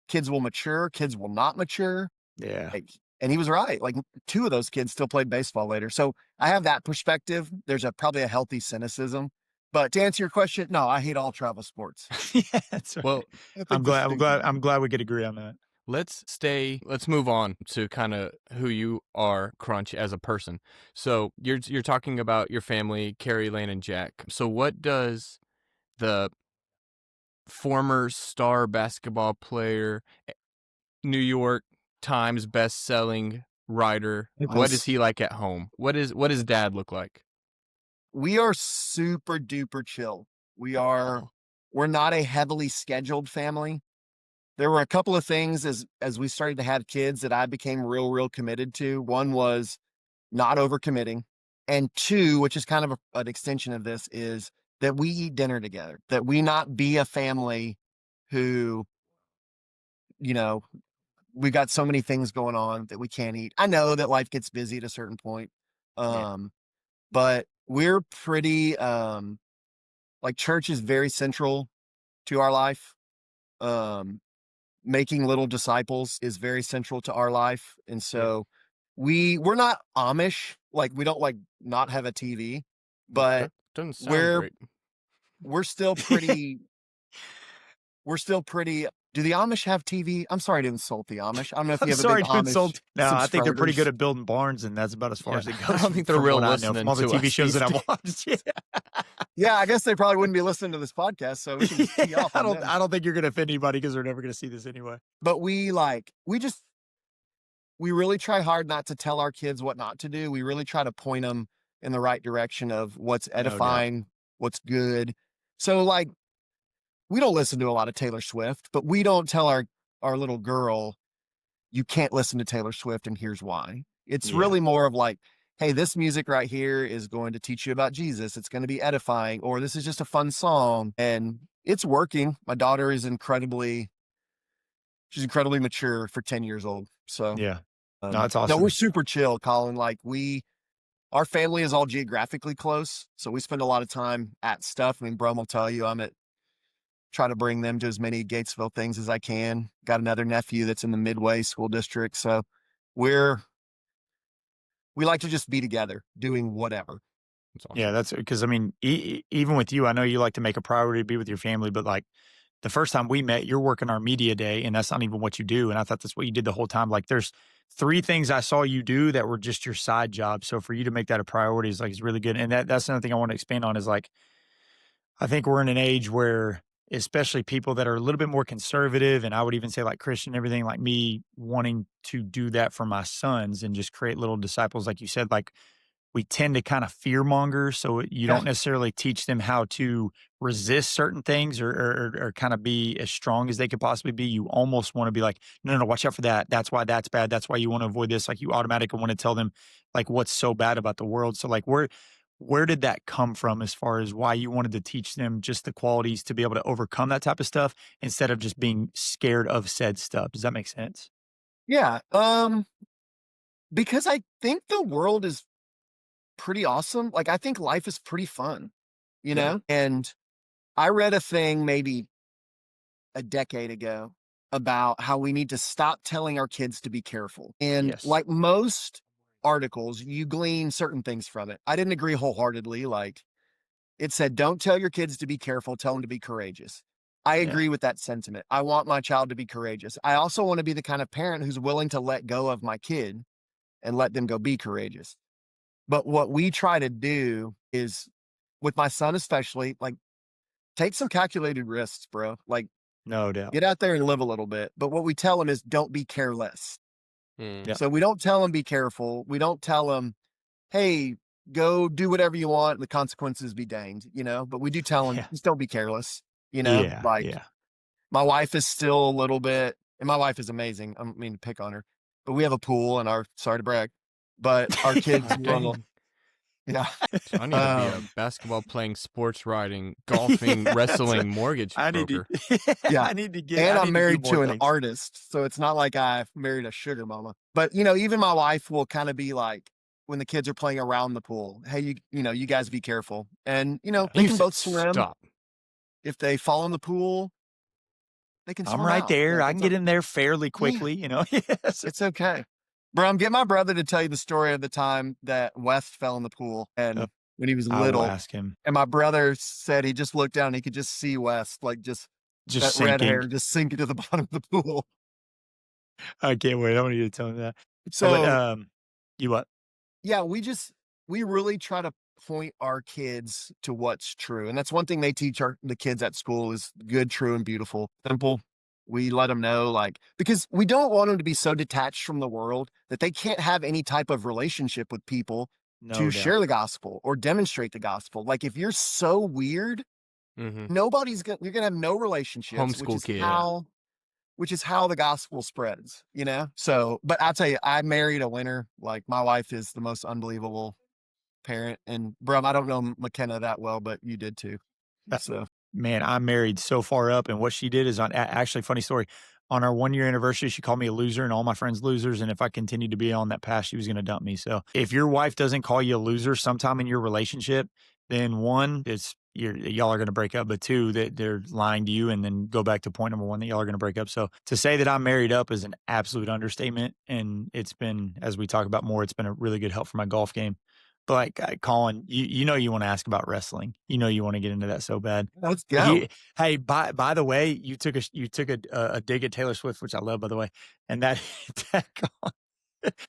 Kids will mature. Kids will not mature. Yeah. Like, and he was right. Like two of those kids still played baseball later. So I have that perspective. There's probably a healthy cynicism. But to answer your question, no, I hate all travel sports. Yeah. That's Well, I think I'm they're glad. stupid. I'm glad we could agree on that. let's move on to kind of who you are, Crunch, as a person. So you're talking about your family, Carrie, Lane, and Jack. So what does the former star basketball player, New York Times best-selling writer, what is he like at home? What does dad look like? We are super duper chill. We're not a heavily scheduled family. There were a couple of things as we started to have kids that I became real committed to. One was not overcommitting. And two, which is kind of an extension of this, is that we eat dinner together, that we not be a family who, you know, we got so many things going on that we can't eat. I know that life gets busy at a certain point. Yeah. But we're pretty, like church is very central to our life. Um, Making little disciples is very central to our life. And so we're not Amish, like we don't like not have a TV, but That doesn't sound we're great. we're still pretty do the Amish have TV? I'm sorry to insult the Amish. I don't know if you I'm have a big sorry to Amish insult. No, I think they're pretty good subscribers. at building barns, and that's about as far Yeah, as it I goes. don't think they're from real what I know from listening all the to TV us shows that these I've watched. Yeah. Yeah, I guess they probably wouldn't be listening to this podcast, so we can just tee off I on don't. them. I don't think you're gonna offend anybody because they're never gonna see this anyway. But we really try hard not to tell our kids what not to do. We really try to point them in the right direction of what's No doubt. edifying, what's good. So like we don't listen to a lot of Taylor Swift, but we don't tell our little girl, you can't listen to Taylor Swift and here's why. It's Yeah. really more of like, hey, this music right here is going to teach you about Jesus. It's going to be edifying, or this is just a fun song. And it's working. My daughter is she's incredibly mature for 10 years old. So Yeah. No, it's no, we're awesome. super chill, Colin. Like our family is all geographically close, so we spend a lot of time at stuff. I mean, Brum will tell you try to bring them to as many Gatesville things as I can. Got another nephew that's in the Midway school district, so we like to just be together doing whatever. That's awesome. Yeah, that's because I mean, even with you, I know you like to make a priority to be with your family, but like the first time we met, you're working our media day, and that's not even what you do. And I thought that's what you did the whole time. Like, there's 3 things I saw you do that were just your side job. So for you to make that a priority is like it's really good. And that's another thing I want to expand on is like I think we're in an age where, especially people that are a little bit more conservative, and I would even say like Christian, everything like me, wanting to do that for my sons and just create little disciples, like you said, like we tend to kind of fear monger. So you Yeah. don't necessarily teach them how to resist certain things or kind of be as strong as they could possibly be. You almost want to be like, no, watch out for that. That's why that's bad. That's why you want to avoid this. Like you automatically want to tell them like what's so bad about the world. So like where did that come from as far as why you wanted to teach them just the qualities to be able to overcome that type of stuff instead of just being scared of said stuff? Does that make sense? Yeah. Because I think the world is pretty awesome. Like, I think life is pretty fun, you Yeah. know? And I read a thing maybe a decade ago about how we need to stop telling our kids to be careful. And Yes. like most articles, you glean certain things from it. I didn't agree wholeheartedly. Like, it said, don't tell your kids to be careful, tell them to be courageous. I Yeah. agree with that sentiment. I want my child to be courageous. I also want to be the kind of parent who's willing to let go of my kid and let them go be courageous. But what we try to do is, with my son especially, like, take some calculated risks, bro. Like, No doubt. get out there and live a little bit. But what we tell them is don't be careless. Mm. Yeah. So we don't tell them be careful. We don't tell them, hey, go do whatever you want. The consequences be danged, you know? But we do tell them, Yeah. just don't be careless, you know? Yeah. Like, Yeah. my wife is still a little bit, and my wife is amazing. I don't mean to pick on her, but we have a pool and sorry to brag, but our kids Oh, run, dang. yeah. So I need to be a basketball playing, sports writing, golfing, wrestling, mortgage I need broker. to Yeah. I need to get And I I'm need to do married more to an things. artist, so it's not like I married a sugar mama. But, you know, even my wife will kinda be like, when the kids are playing around the pool, "Hey, you guys be careful." And, you know, Yeah. they You can said both swim. stop. If they fall in the pool, they can I'm swim right out. there. Like, I can get in there fairly yeah, quickly, you know? Yes. it's okay. Bro, get my brother to tell you the story of the time that West fell in the pool Uh, and when he was I will little, ask him. and my brother said he just looked down and he could just see West, like, just Just that red sinking. hair just sinking to the bottom of the pool. I can't wait. I want you to tell him that. But, So you what? yeah, we really try to point our kids to what's true. And that's one thing they teach the kids at school is good, true, and beautiful. Simple. We let them know, like, because we don't want them to be so detached from the world that they can't have any type of relationship with people No to doubt. share the gospel or demonstrate the gospel. Like, if you're so weird, Mm-hmm. you're gonna have no relationships, Homeschool kid. which is how the gospel spreads, you know? So, but I'll tell you, I married a winner. Like, my wife is the most unbelievable parent. And Brum, I don't know McKenna that well, but you did too. Uh, So, Man, I'm married so far up, and what she did is actually, funny story. On our 1-year anniversary, she called me a loser and all my friends losers, and if I continued to be on that path, she was gonna dump me. So, if your wife doesn't call you a loser sometime in your relationship, then 1, it's y'all are gonna break up, but 2, that they're lying to you, and then go back to point number 1 that y'all are gonna break up. So, to say that I'm married up is an absolute understatement, and it's been, as we talk about more, it's been a really good help for my golf game. But, like, Colin, you know you wanna ask about wrestling. You know you wanna get into that so bad. let's go. Hey, by the way, you took a dig at Taylor Swift, which I love, by the way, and that that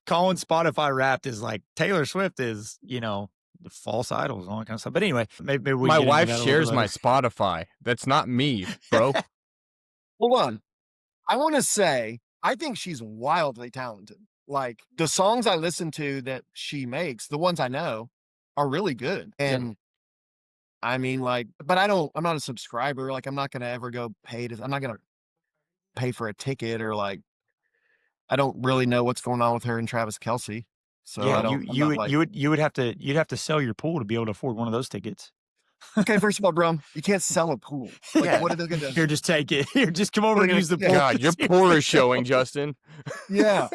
Colin Spotify Wrapped is like Taylor Swift is, you know, the false idols and all that kind of stuff. But anyway, maybe we My can get into wife that a little shares bit my later. Spotify. That's not me, bro. Hold on. I want to say, I think she's wildly talented. Like, the songs I listen to that she makes, the ones I know, are really good. And I mean, like, but I'm not a subscriber. Like, I'm not going to ever I'm not going to pay for a ticket or like, I don't really know what's going on with her and Travis Kelce. So Yeah, I'm not like, you'd have to sell your pool to be able to afford one of those tickets. okay, first of all, bro, you can't sell a pool. Like, Yeah. what are they going to Here, just take it. Here, just come over and use the pool. Yeah. God, your poor is showing, Justin. Yeah.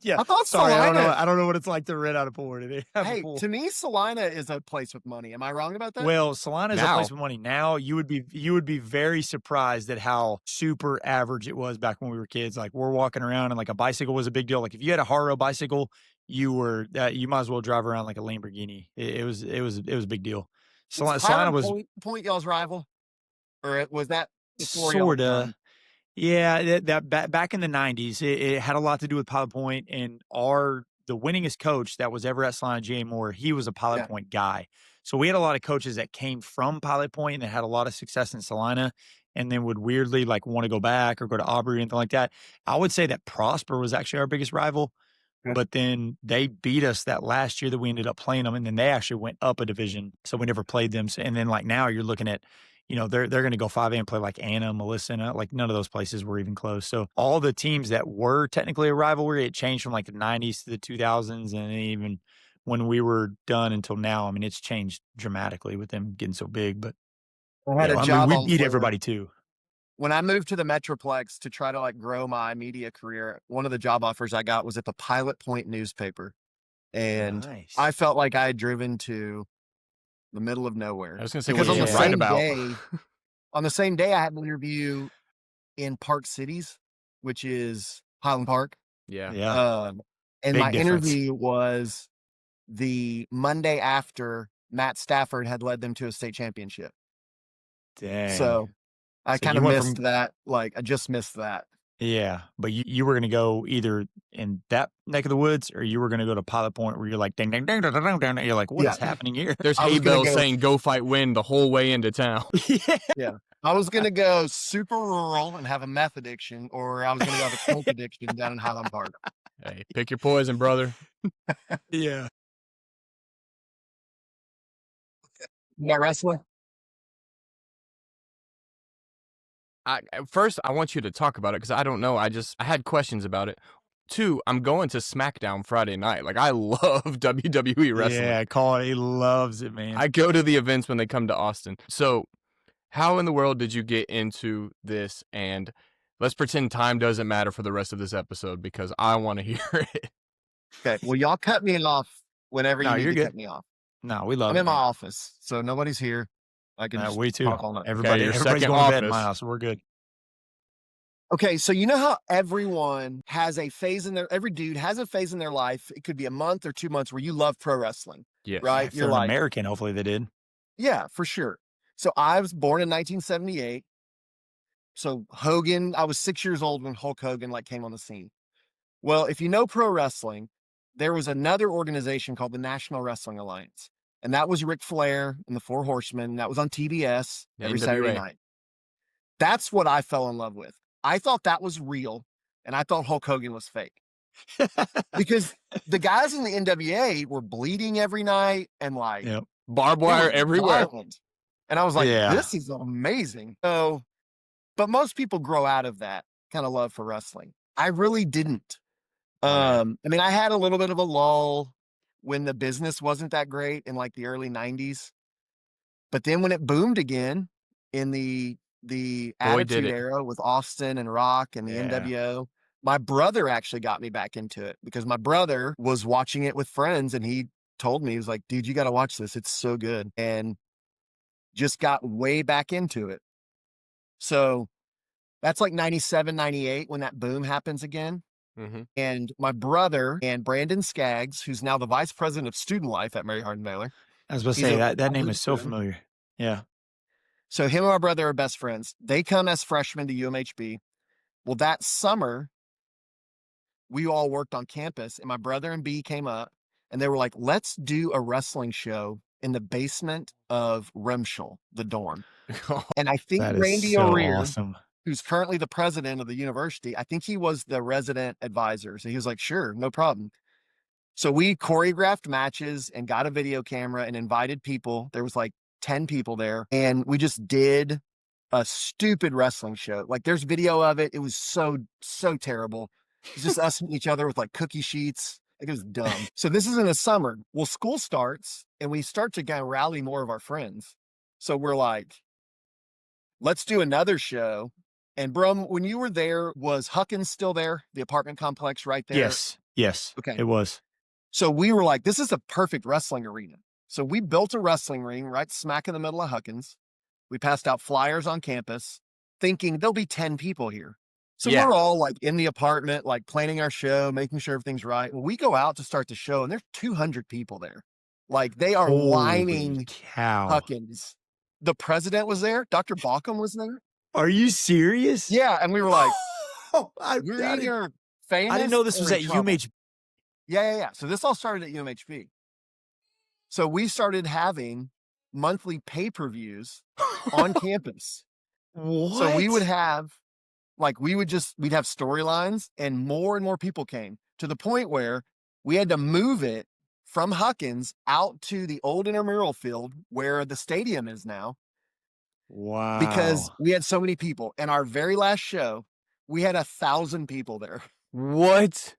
Yeah. I thought Sorry, Salina. I don't know what it's like to rent out a pool. Do they have a Hey, pool? to me, Salina is a place with money. Am I wrong about that? Well, Solana is a Now. place with money. Now you would be very surprised at how super average it was back when we were kids. Like we're walking around and like a bicycle was a big deal. Like if you had a Haro bicycle, you might as well drive around like a Lamborghini. It was a big deal. Was Solana Highland was Point y'all's rival, or was that before y'all sorta. time? Yeah, back in the '90s, it had a lot to do with Pilot Point, and the winningest coach that was ever at Salina, Jay Moore, he was a Pilot Yeah. Point guy. So we had a lot of coaches that came from Pilot Point and that had a lot of success in Salina, and then would weirdly like want to go back or go to Aubrey or anything like that. I would say that Prosper was actually our biggest rival, Okay. but then they beat us that last year that we ended up playing them, and then they actually went up a division, so we never played them. So, and then like now you're looking at, they're going to go 5A and play like Anna, Melissa, and like none of those places were even close. So all the teams that were technically a rivalry, it changed from like the '90s to the 2000s, and even when we were done until now, I mean, it's changed dramatically with them getting so big. But I had a I mean, job we beat offer. everybody too. When I moved to the Metroplex to try to like grow my media career, one of the job offers I got was at the Pilot Point newspaper. And Nice. I felt like I had driven to the middle of nowhere. I was going to say, Because what on did the you write same about? day, I had an interview in Park Cities, which is Highland Park. Yeah. Yeah. And Big my difference. interview was the Monday after Matt Stafford had led them to a state championship. Dang. So I So kind you of went missed from that. Like I just missed that. Yeah, but you were gonna go either in that neck of the woods or you were gonna go to Pilot Point where you're like, ding, ding, ding, ding, ding, ding, ding. You're like, what Yeah. is happening here? There's I hay was gonna bells go- saying "Go fight, win" the whole way into town. Yeah. I was gonna go super rural and have a meth addiction, or I was gonna go have a coke addiction down in Highland Park. Hey, pick your poison, brother. Yeah. You got wrestling? First, I want you to talk about it because I don't know. I had questions about it. 2, I'm going to SmackDown Friday night. Like, I love WWE wrestling. Yeah, Colin, he loves it, man. I go to the events when they come to Austin. So, how in the world did you get into this? And let's pretend time doesn't matter for the rest of this episode because I want to hear it. Okay. Well, y'all cut me off whenever No, you need you're to good. cut me off. No, we love I'm it, in my man. office, so nobody's here. I can just We too. talk all night. Everybody's your going second to bed in my office. house. So we're good. Okay, so you know how everyone has a phase every dude has a phase in their life. It could be a month or 2 months where you love pro wrestling, Yes. right? If they're an American, hopefully they did. Yeah, for sure. So I was born in 1978. So Hogan, I was 6 years old when Hulk Hogan like came on the scene. Well, if you know pro wrestling, there was another organization called the National Wrestling Alliance. And that was Ric Flair and the Four Horsemen. That was on TBS every Saturday NWA. night. That's what I fell in love with. I thought that was real, and I thought Hulk Hogan was fake. Because the guys in the NWA were bleeding every night and like Yep. Barbed they wire were everywhere. violent. And I was like, Yeah. this is amazing. So, but most people grow out of that kind of love for wrestling. I really didn't. Oh, I mean, I had a little bit of a lull when the business wasn't that great in like the early 90s. But then when it boomed again in the did Attitude it. Era with Austin and Rock and the Yeah. NWO, my brother actually got me back into it because my brother was watching it with friends and he told me, he was like, dude, you got to watch this. It's so good. And just got way back into it. So that's like 97, 98 when that boom happens again. Mm-hmm. And my brother and Brandon Skaggs, who's now the vice president of student life at Mary Hardin Baylor. I was about to He's say a that name is so Christian. familiar. Yeah. So him and my brother are best friends. They come as freshmen to UMHB. Well, that summer, we all worked on campus, and my brother and B came up, and they were like, let's do a wrestling show in the basement of Remschel, the dorm. And I think That is Randy so O'Rear, awesome. who's currently the president of the university, I think he was the resident advisor. So he was like, sure, no problem. So we choreographed matches and got a video camera and invited people. There was like 10 people there. And we just did a stupid wrestling show. Like there's video of it. It was so terrible. It's just us and each other with like cookie sheets. Like it was dumb. So this is in the summer. Well, school starts and we start to kind of rally more of our friends. So we're like, let's do another show. And Brum, when you were there, was Huckins still there? The apartment complex right there? Yes. Yes, Okay. it was. So we were like, this is a perfect wrestling arena. So we built a wrestling ring right smack in the middle of Huckins. We passed out flyers on campus thinking there'll be 10 people here. So Yeah. we're all like in the apartment, like planning our show, making sure everything's right. Well, we go out to start the show and there's 200 people there. Like they are Holy lining cow. Huckins. The president was there. Dr. Bauckham was there. Are you serious? Yeah. And we were like, I we're didn't either famous I didn't know this or was in at trouble. UMHB. Yeah. So this all started at UMHB. So we started having monthly pay-per-views on campus. What? So we would have, like, we'd have storylines and more people came to the point where we had to move it from Huckins out to the old intramural field where the stadium is now because Wow. we had so many people. And our very last show, we had 1,000 people there. What?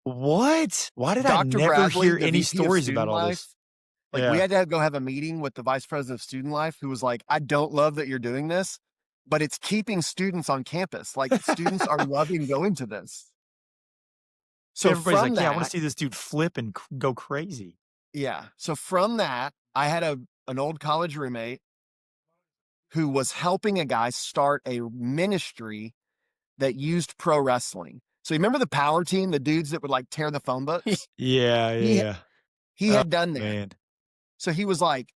What? Why did I Dr. never Bradley, hear the any VP of stories Student about all Life, this? like we had to go have a meeting with the vice president of Student Life who was like, I don't love that you're doing this, but it's keeping students on campus. Like students are loving going to this. So Everybody's from like, yeah, I want that, to see this dude flip and go crazy. yeah. So from that, I had an old college roommate who was helping a guy start a ministry that used pro wrestling. So you remember the power team, the dudes that would like tear the phone books? Yeah. He had done that. Man. So he was like,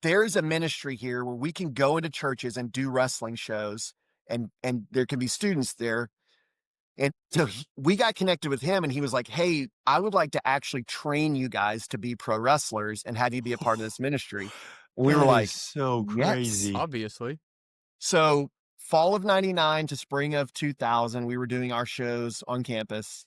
there's a ministry here where we can go into churches and do wrestling shows and there can be students there. And so we got connected with him and he was like, hey, I would like to actually train you guys to be pro wrestlers and have you be a part of this ministry. We were That like, is so yes. crazy. Obviously. So fall of 99 to spring of 2000, we were doing our shows on campus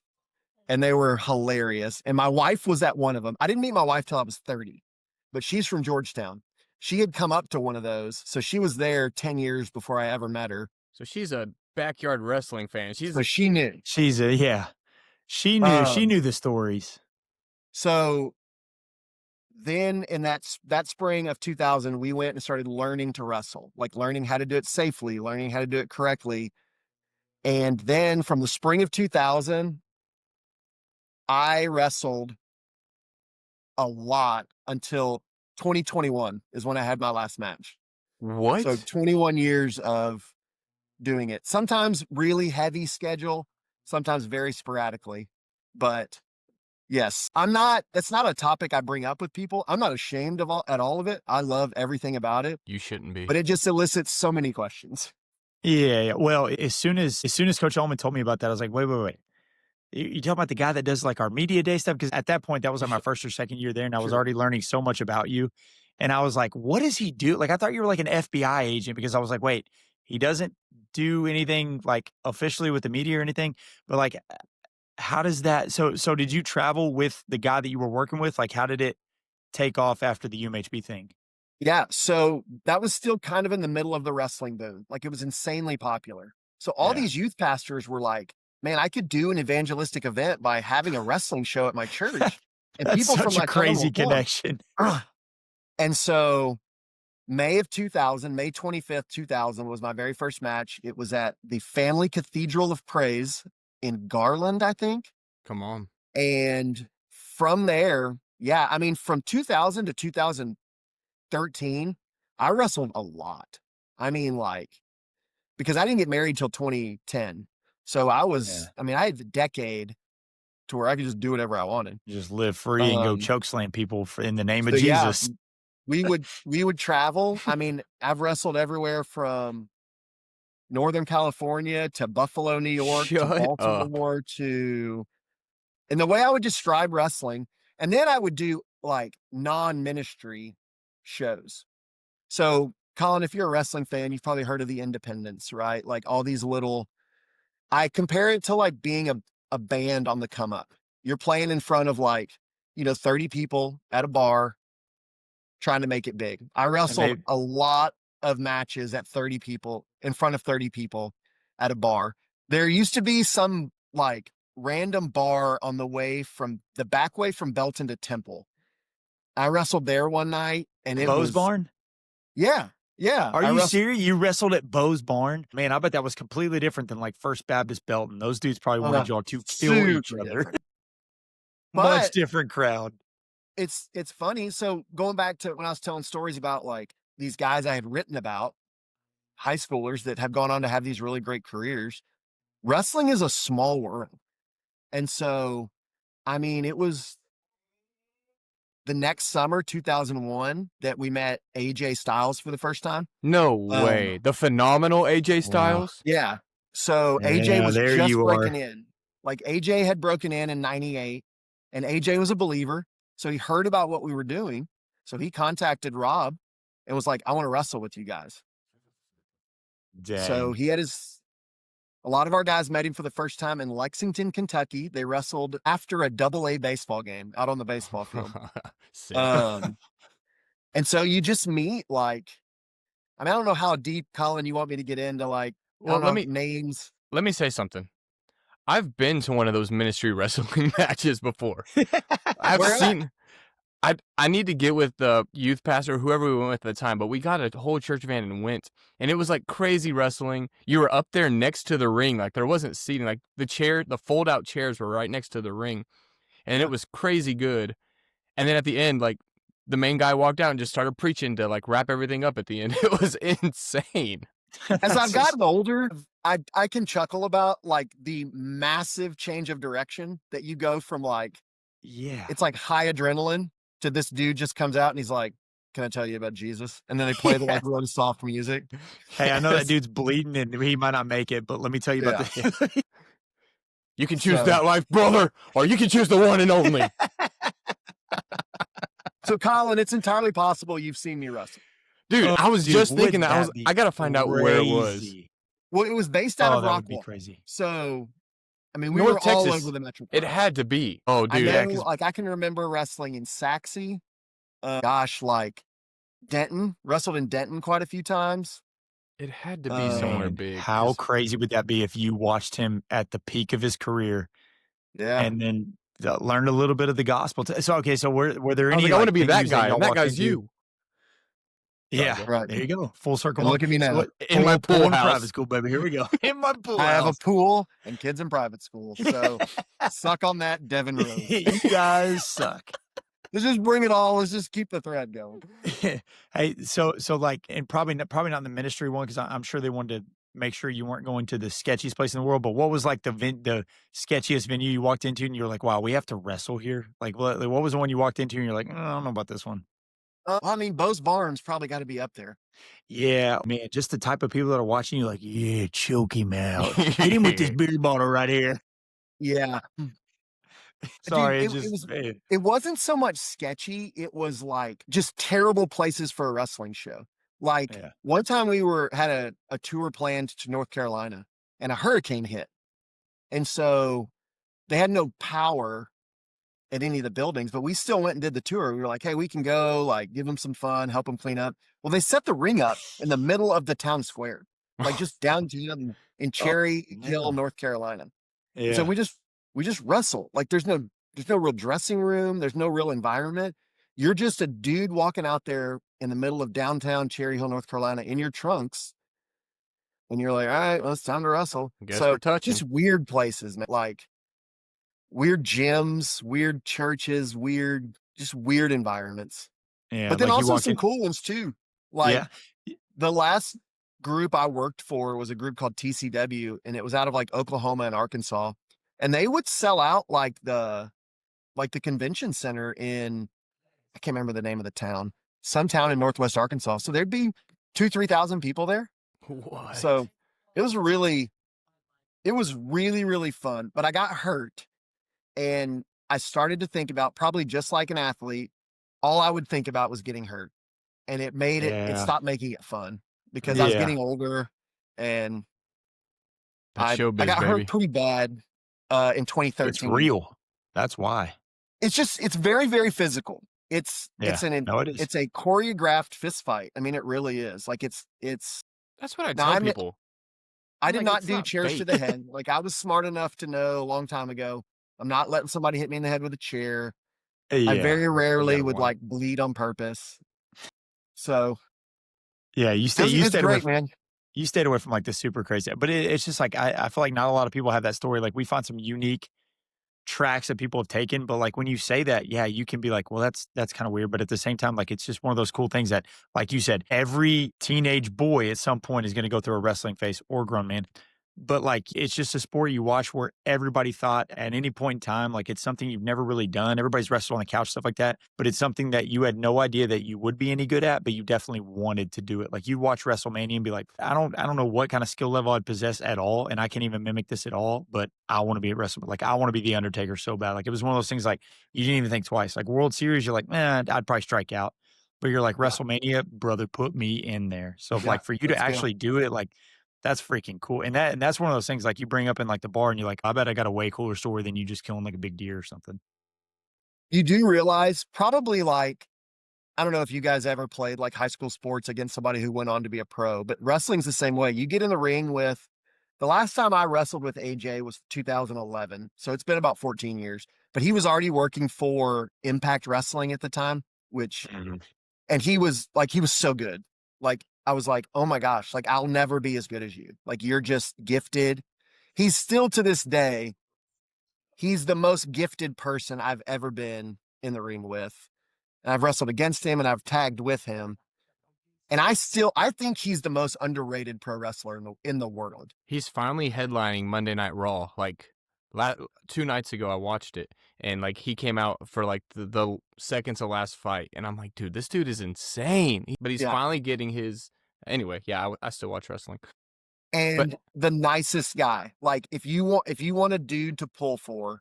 and they were hilarious. And my wife was at one of them. I didn't meet my wife till I was 30, but she's from Georgetown. She had come up to one of those. So she was there 10 years before I ever met her. So she's a backyard wrestling fan. So she knew. She knew the stories. So then in that spring of 2000, we went and started learning to wrestle, like learning how to do it safely, learning how to do it correctly. And then from the spring of 2000, I wrestled a lot until 2021 is when I had my last match. What? So 21 years of doing it. Sometimes really heavy schedule, sometimes very sporadically. But yes, that's not a topic I bring up with people. I'm not ashamed of all of it. I love everything about it, You shouldn't be. but it just elicits so many questions. Yeah. Well, as soon as Coach Allman told me about that, I was like, wait. You talking about the guy that does like our media day stuff? Because at that point, that was like my first or second year there, and I was Sure. already learning so much about you. And I was like, what does he do? Like, I thought you were like an FBI agent because I was like, wait, he doesn't do anything like officially with the media or anything. But like, how does that? So did you travel with the guy that you were working with? Like, how did it take off after the UMHB thing? Yeah. So that was still kind of in the middle of the wrestling boom. Like it was insanely popular. So all Yeah. these youth pastors were like, man, I could do an evangelistic event by having a wrestling show at my church. And That's people from such a my town crazy will come. connection. And so May of 2000, May 25th, 2000 was my very first match. It was at the Family Cathedral of Praise in Garland, I think. Come on. And from there, yeah, I mean, from 2000 to 2013, I wrestled a lot. I mean, like, because I didn't get married till 2010. So I had a decade to where I could just do whatever I wanted. Just live free and go choke slam people in the name of So, yeah, Jesus. we would travel. I mean, I've wrestled everywhere from Northern California to Buffalo, New York, to Shut Baltimore, and the way I would describe wrestling, and then I would do like non-ministry shows. So, Colin, if you're a wrestling fan, you've probably heard of the independents, right? Like all these I compare it to like being a band on the come up. You're playing in front of 30 people at a bar trying to make it big. I wrestled a lot of matches at 30 people in front of 30 people at a bar. There used to be some like random bar on the back way from Belton to Temple. I wrestled there one night and it Bo's was Barn? Yeah. Yeah. Are you serious? You wrestled at Bo's Barn? Man, I bet that was completely different than like First Baptist Belton. Those dudes probably wanted y'all to kill each other. Much But different crowd. it's funny. So going back to when I was telling stories about like these guys I had written about, high schoolers that have gone on to have these really great careers, wrestling is a small world. And so, I mean, it was the next summer, 2001, that we met AJ Styles for the first time. No way. The phenomenal AJ Wow. Styles? Yeah. So AJ Yeah, was there just you breaking are. in. Like AJ had broken in 98, and AJ was a believer. So he heard about what we were doing. So he contacted Rob and was like, I want to wrestle with you guys. So Dang. he had a lot of our guys met him for the first time in Lexington, Kentucky. They wrestled after a double-A baseball game out on the baseball field. Sick. And so you just meet like, I mean, I don't know how deep, Colin, you want me to get into like, I Well, don't know, names. let me say something. I've been to one of those ministry wrestling matches before. I've Where at? seen. I need to get with the youth pastor or whoever we went with at the time, but we got a whole church van and went, and it was like crazy wrestling. You were up there next to the ring, like there wasn't seating, like the fold out chairs were right next to the ring, and it was crazy good. And then at the end, like the main guy walked out and just started preaching to like wrap everything up at the end. It was insane. As I've gotten older, I can chuckle about like the massive change of direction that you go from like, Yeah. it's like high adrenaline to this dude just comes out and he's like, can I tell you about Jesus? And then they play the like really soft music. Hey, I know that Yes. dude's bleeding and he might not make it, but let me tell you about this. You can choose So- that life, brother, or you can choose the one and only. So Colin, it's entirely possible you've seen me wrestle. Dude, I was just wouldn't thinking that. be I gotta find out where it was. crazy? Well, it was based out Oh, of that would be Rockwall. crazy. So, I mean, we North were all Texas. over the metro. It had to be. Oh, I dude. know, Yeah, 'cause like I can remember wrestling in Saxe. Like Denton, wrestled in Denton quite a few times. it had to be somewhere Man, big. how 'cause- crazy would that be if you watched him at the peak of his career Yeah. and then learned a little bit of the gospel? So, okay, so were there I was any? like, I want to be that venues guy, y'all and that walked guy's into? you. Yeah, Right. there you go. Full circle. And look at me now. In my pool in house. private school, baby. Here we go. In my pool I have a house. pool and kids in private school. So suck on that, Devin Rose. You guys suck. Let's just bring it all. Let's just keep the thread going. Hey, so like, and probably not in the ministry one, because I'm sure they wanted to make sure you weren't going to the sketchiest place in the world. But what was like the sketchiest venue you walked into, and you're like, wow, we have to wrestle here? Like, what was the one you walked into, and you're like, I don't know about this one? I mean, Bo's Barnes probably got to be up there. Yeah, man, just the type of people that are watching you, like, yeah, choke him out, hit him with this beer bottle right here. Yeah. Sorry, Dude, it just man. it wasn't so much sketchy. It was like just terrible places for a wrestling show. Like Yeah. one time we had a tour planned to North Carolina and a hurricane hit. And so they had no power at any of the buildings, but we still went and did the tour. We were like, hey, we can go, like, give them some fun, help them clean up. Well, they set the ring up in the middle of the town square, like just downtown in Cherry Hill, North Carolina. Yeah. So we just wrestle. Like there's no real dressing room. There's no real environment. You're just a dude walking out there in the middle of downtown Cherry Hill, North Carolina in your trunks. And you're like, all right, well, it's time to wrestle. Guess So we're touching. just weird places, man. Like weird gyms, weird churches, just weird environments. Yeah, But then like you also walk some in- cool ones too. Like Yeah. the last group I worked for was a group called TCW, and it was out of like Oklahoma and Arkansas. And they would sell out like the convention center in, I can't remember the name of the town, some town in Northwest Arkansas. So there'd be 2,000-3,000 people there. What? So it was really, really fun. But I got hurt, and I started to think about, probably just like an athlete, all I would think about was getting hurt. And it made it Yeah. stopped making it fun because I was Yeah. getting older, and That's I showbiz, got baby. hurt pretty bad in 2013. It's real. That's why. It's very, very physical. It's No, it is. it's a choreographed fist fight. I mean, it really is. Like it's That's what I Now, tell I'm- people. I I'm did like, not it's do not chairs to fake. the head. Like I was smart enough to know a long time ago, I'm not letting somebody hit me in the head with a chair. Yeah. I very rarely gotta would warn. like bleed on purpose. So Yeah, you stayed it's away great, from, man. you stayed away from like the super crazy, but it's just like I feel like not a lot of people have that story. Like we find some unique tracks that people have taken, but, like, when you say that, yeah, you can be like, "Well, that's kinda weird," but at the same time, like, it's just one of those cool things that, like you said, every teenage boy at some point is gonna go through a wrestling phase or grown man. But, like, it's just a sport you watch where everybody thought at any point in time, like, it's something you've never really done. Everybody's wrestled on the couch, stuff like that, but it's something that you had no idea that you would be any good at, but you definitely wanted to do it. Like, you watch WrestleMania and be like, I don't know what kinda skill level I'd possess at all, and I can't even mimic this at all, but I wanna be at WrestleMania. Like, I wanna be The Undertaker so bad. Like, it was one of those things, like, you didn't even think twice. Like, World Series, you're like, "Man, I'd probably strike out." But you're like, Yeah. "WrestleMania, brother, put me in there." So, Yeah. like, for you to Let's go. actually do it, like, that's freaking cool, and that's one of those things, like, you bring up in, like, the bar, and you're like, "I bet I got a way cooler story than you just killing, like, a big deer or something." You do realize probably like, I don't know if you guys ever played like high school sports against somebody who went on to be a pro, but wrestling's the same way. You get in the ring with the last time I wrestled with AJ was 2011. So it's been about 14 years, but he was already working for Impact Wrestling at the time, which, Mhm. and he was so good. Like, I was like, oh my gosh, like, I'll never be as good as you. Like, you're just gifted. He's still to this day, he's the most gifted person I've ever been in the ring with. And I've wrestled against him and I've tagged with him. And I think he's the most underrated pro wrestler in the world. He's finally headlining Monday Night Raw. Like, 2 nights ago, I watched it, and like he came out for like the second to last fight, and I'm like, dude, this dude is insane. But he's Yeah. finally getting his. Anyway, yeah, I still watch wrestling, but And the nicest guy. Like, if you want a dude to pull for,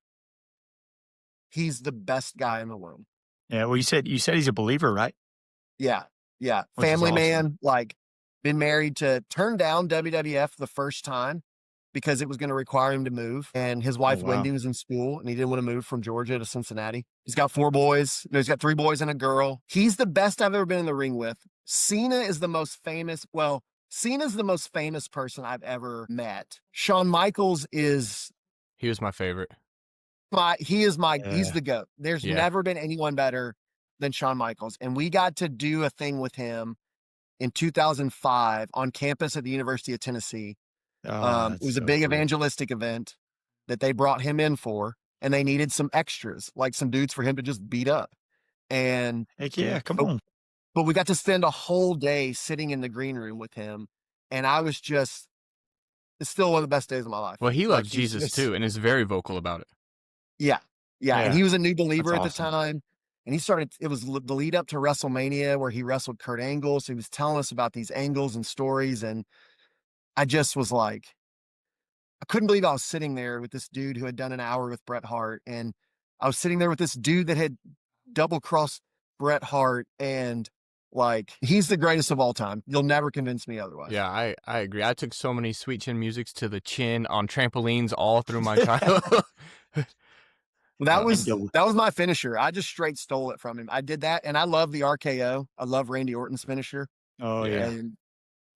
he's the best guy in the world. Yeah, well, you said he's a believer, right? Yeah. Yeah. Which is Family awesome. man, like, been married to turn down WWF the first time because it was going to require him to move. And his Oh, wife, wow. Wendy, was in school and he didn't want to move from Georgia to Cincinnati. He's got 4 boys. No, he's got 3 boys and a girl. He's the best I've ever been in the ring with. Cena is the most famous. Well, Cena's the most famous person I've ever met. Shawn Michaels is he was my favorite. he's Yeah. the GOAT. There's Yeah, never been anyone better than Shawn Michaels. And we got to do a thing with him in 2005 on campus at the University of Tennessee. Oh, It that's was a so big cool. evangelistic event that they brought him in for, and they needed some extras, like some dudes for him to just beat up. And Heck yeah, come but, on. but we got to spend a whole day sitting in the green room with him, and I was just it's still one of the best days of my life. well, he Like loves he's Jesus just too, and is very vocal about it. yeah, yeah, and Yeah, he was a new that's believer at the awesome. time. And he started, it was the lead up to WrestleMania where he wrestled Kurt Angle. So he was telling us about these angles and stories. And I just was like, I couldn't believe I was sitting there with this dude who had done an hour with Bret Hart. And I was sitting there with this dude that had double crossed Bret Hart. And like, he's the greatest of all time. You'll never convince me otherwise. Yeah, I agree. I took so many Sweet Chin musics to the chin on trampolines all through my childhood. That uh, And was go that was my finisher. I just straight stole it from him. I did that, and I love the RKO. I love Randy Orton's finisher, oh, yeah, yeah. and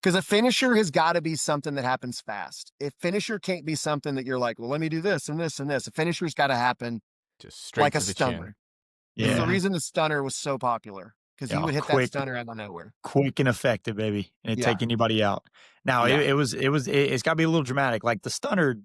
because a finisher has got to be something that happens fast. If finisher can't be something that you're like, well, let me do this and this and this. A finisher's got to happen just straight like a to the chin. stunner. It's the Yeah. reason the stunner was so popular because he Yeah, would hit that quick stunner out of nowhere. quick and effective, baby, and it'd Yeah, take anybody out. Now, yeah. it's gotta be a little dramatic, like, the stunner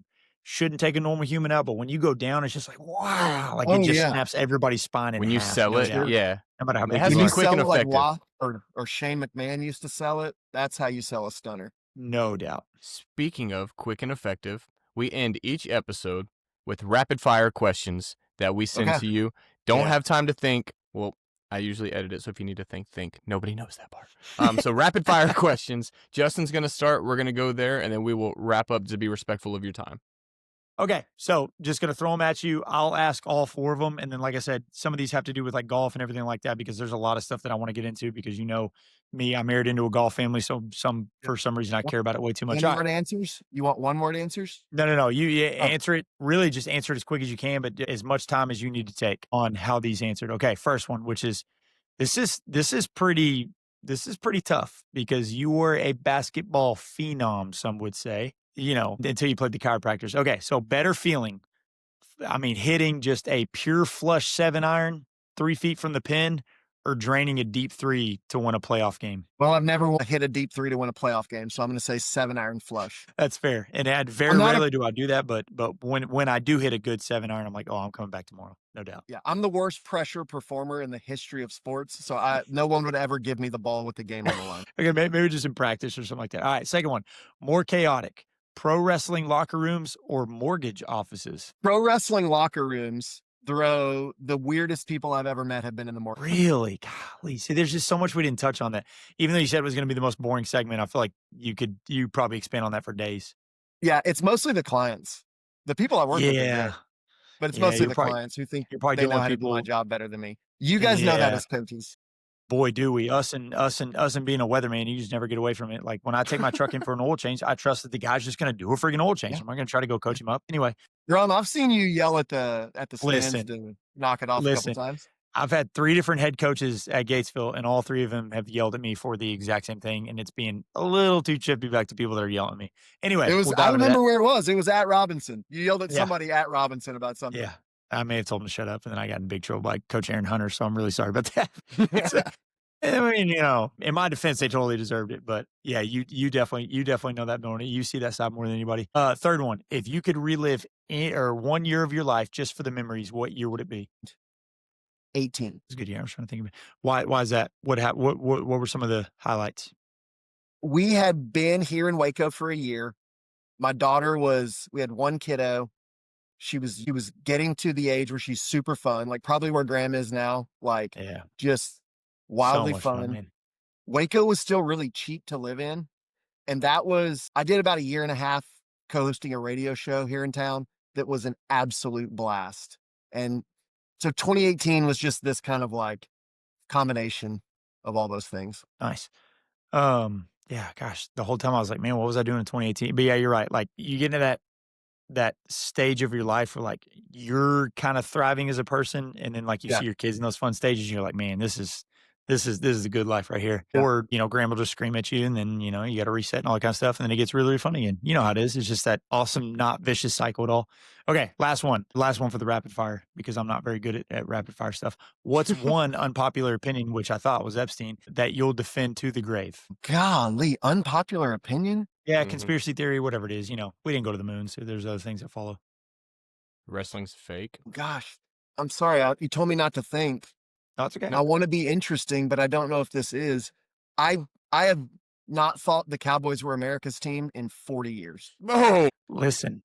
shouldn't take a normal human out, but when you go down, it's just like, "Wow!" Like, it Oh just yeah, snaps everybody's spine in When you half, sell no it, doubt, sure. yeah, no matter how it big has you to When be you are. quick sell and it like effective. Wa or Shane McMahon used to sell it, that's how you sell a stunner. No doubt. Speaking of quick and effective, we end each episode with rapid fire questions that we send Okay. to you. Don't Yeah. have time to think. Well, I usually edit it, so if you need to think, think. Nobody knows that part. So rapid fire questions. Justin's gonna start. We're gonna go there, and then we will wrap up to be respectful of your time. Okay, so just gonna throw them at you. I'll ask all 4 of them, and then, like I said, some of these have to do with, like, golf and everything like that because there's a lot of stuff that I wanna get into because you know me, I'm married into a golf family, so Yep. for some reason, I One care about it way too much. one Alright. word answers? You want one word answers? No, no, no, you Oh, answer it really just answer it as quick as you can, but as much time as you need to take on how these answered. Okay, first one, which is this is pretty tough because you were a basketball phenom, some would say, until you played the chiropractors. Okay, so better feeling. I mean, hitting just a pure flush 7 iron 3 feet from the pin or draining a deep three to win a playoff game? Well, I've never hit a deep three to win a playoff game, so I'm going to say 7-iron flush. That's fair. And I'm very not a rarely do I do that, but when I do hit a good 7-iron, I'm like, "Oh, I'm coming back tomorrow." No doubt. Yeah, I'm the worst pressure performer in the history of sports, so no one would ever give me the ball with the game on the line. Okay, maybe just in practice or something like that. All right, second one. More chaotic, pro wrestling locker rooms or mortgage offices? Pro wrestling locker rooms, throw the weirdest people I've ever met have been in the morning. Really? Golly. See, there's just so much we didn't touch on that. Even though you said it was gonna be the most boring segment, I feel like you probably expand on that for days. Yeah, it's mostly the clients. The people I work with are great, Yeah. but it's Yeah, mostly the clients who think you're probably they know dealing with how to do my people. job better than me. You guys know that Yeah. as coaches. Boy, do we. Us and being a weatherman, you just never get away from it. Like, when I take my truck in for an oil change, I trust that the guy's just gonna do a freaking oil change. Yeah. I'm not gonna try to go coach him up. Anyway, Ron, I've seen you yell at the stands listen, to knock it off a couple listen. times. I've had 3 different head coaches at Gatesville, and all 3 of them have yelled at me for the exact same thing, and it's being a little too chippy back to people that are yelling at me. Anyway, we'll I dive into that. remember where it was. It was at Robinson. You yelled at Yeah, somebody at Robinson about something. yeah. I may have told him to shut up, and then I got in big trouble by Coach Aaron Hunter, so I'm really sorry about that. So, I mean, in my defense, they totally deserved it, but yeah, you definitely know that moment. You see that side more than anybody. Third one, if you could relive or 1 year of your life just for the memories, what year would it be? 18. It's a good year. I was trying to think of it. Why is that? What were some of the highlights? We had been here in Waco for a year. We had one kiddo. She was getting to the age where she's super fun, like probably where Graham is now, like Yeah, just so wildly much fun, fun. man. Waco was still really cheap to live in. And I did about a year and a half co-hosting a radio show here in town that was an absolute blast. And so 2018 was just this kind of like combination of all those things. Nice. Yeah, gosh, the whole time I was like, man, what was I doing in 2018? But yeah, you're right. Like, you get into that stage of your life where, like, you're kind of thriving as a person, and then, like, you Yeah. see your kids in those fun stages, and you're like, man, this is a good life right here. Yeah. Or, Graham will just scream at you, and then, you got to reset and all that kind of stuff, and then it gets really, really fun again. You know how it is. It's just that awesome, not vicious cycle at all. Okay, last one for the rapid fire, because I'm not very good at rapid fire stuff. What's one unpopular opinion, which I thought was Epstein, that you'll defend to the grave? Golly, unpopular opinion? Yeah, Mhm. conspiracy theory, whatever it is. We didn't go to the moon, so there's other things that follow. Wrestling's fake. Gosh, I'm sorry. You told me not to think. No, it's okay. And I want to be interesting, but I don't know if this is. I I have not thought the Cowboys were America's team in 40 years. Oh, Listen,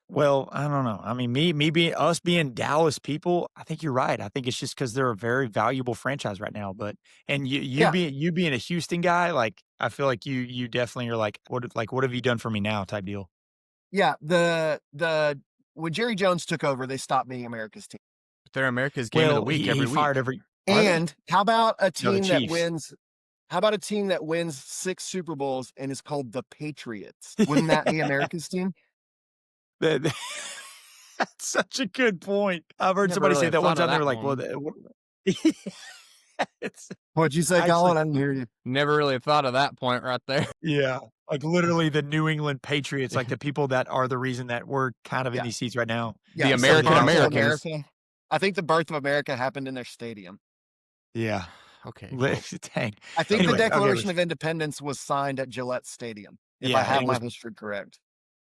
well, I don't know. I mean, me being us being Dallas people, I think you're right. I think it's just because they're a very valuable franchise right now. But and Yeah, you being a Houston guy, like, I feel like you definitely are like, what have you done for me now type deal. yeah. The when Jerry Jones took over, they stopped being America's team. they're America's game of the Well, week he every fired week. every. Are they? And how about a No, the team that Chiefs. wins? How about a team that wins 6 Super Bowls and is called the Patriots? Wouldn't that be America's team? That- That's such a good point. I've heard Never somebody really say that one thought of time. They were that like, "Well, one. it's What'd you say, actually." Colin? I didn't hear you. Never really thought of that point right there. Yeah, like, literally the New England Patriots, like, the people that are the reason that we're kind of in Yeah, these seats right now. yeah. The So American birth of Americans. America. I think the birth of America happened in their stadium. Yeah. Okay, Li cool. Dang. I think the Anyway, okay, Declaration listen. of Independence was signed at Gillette Stadium, if I Yeah, and have it my was history correct.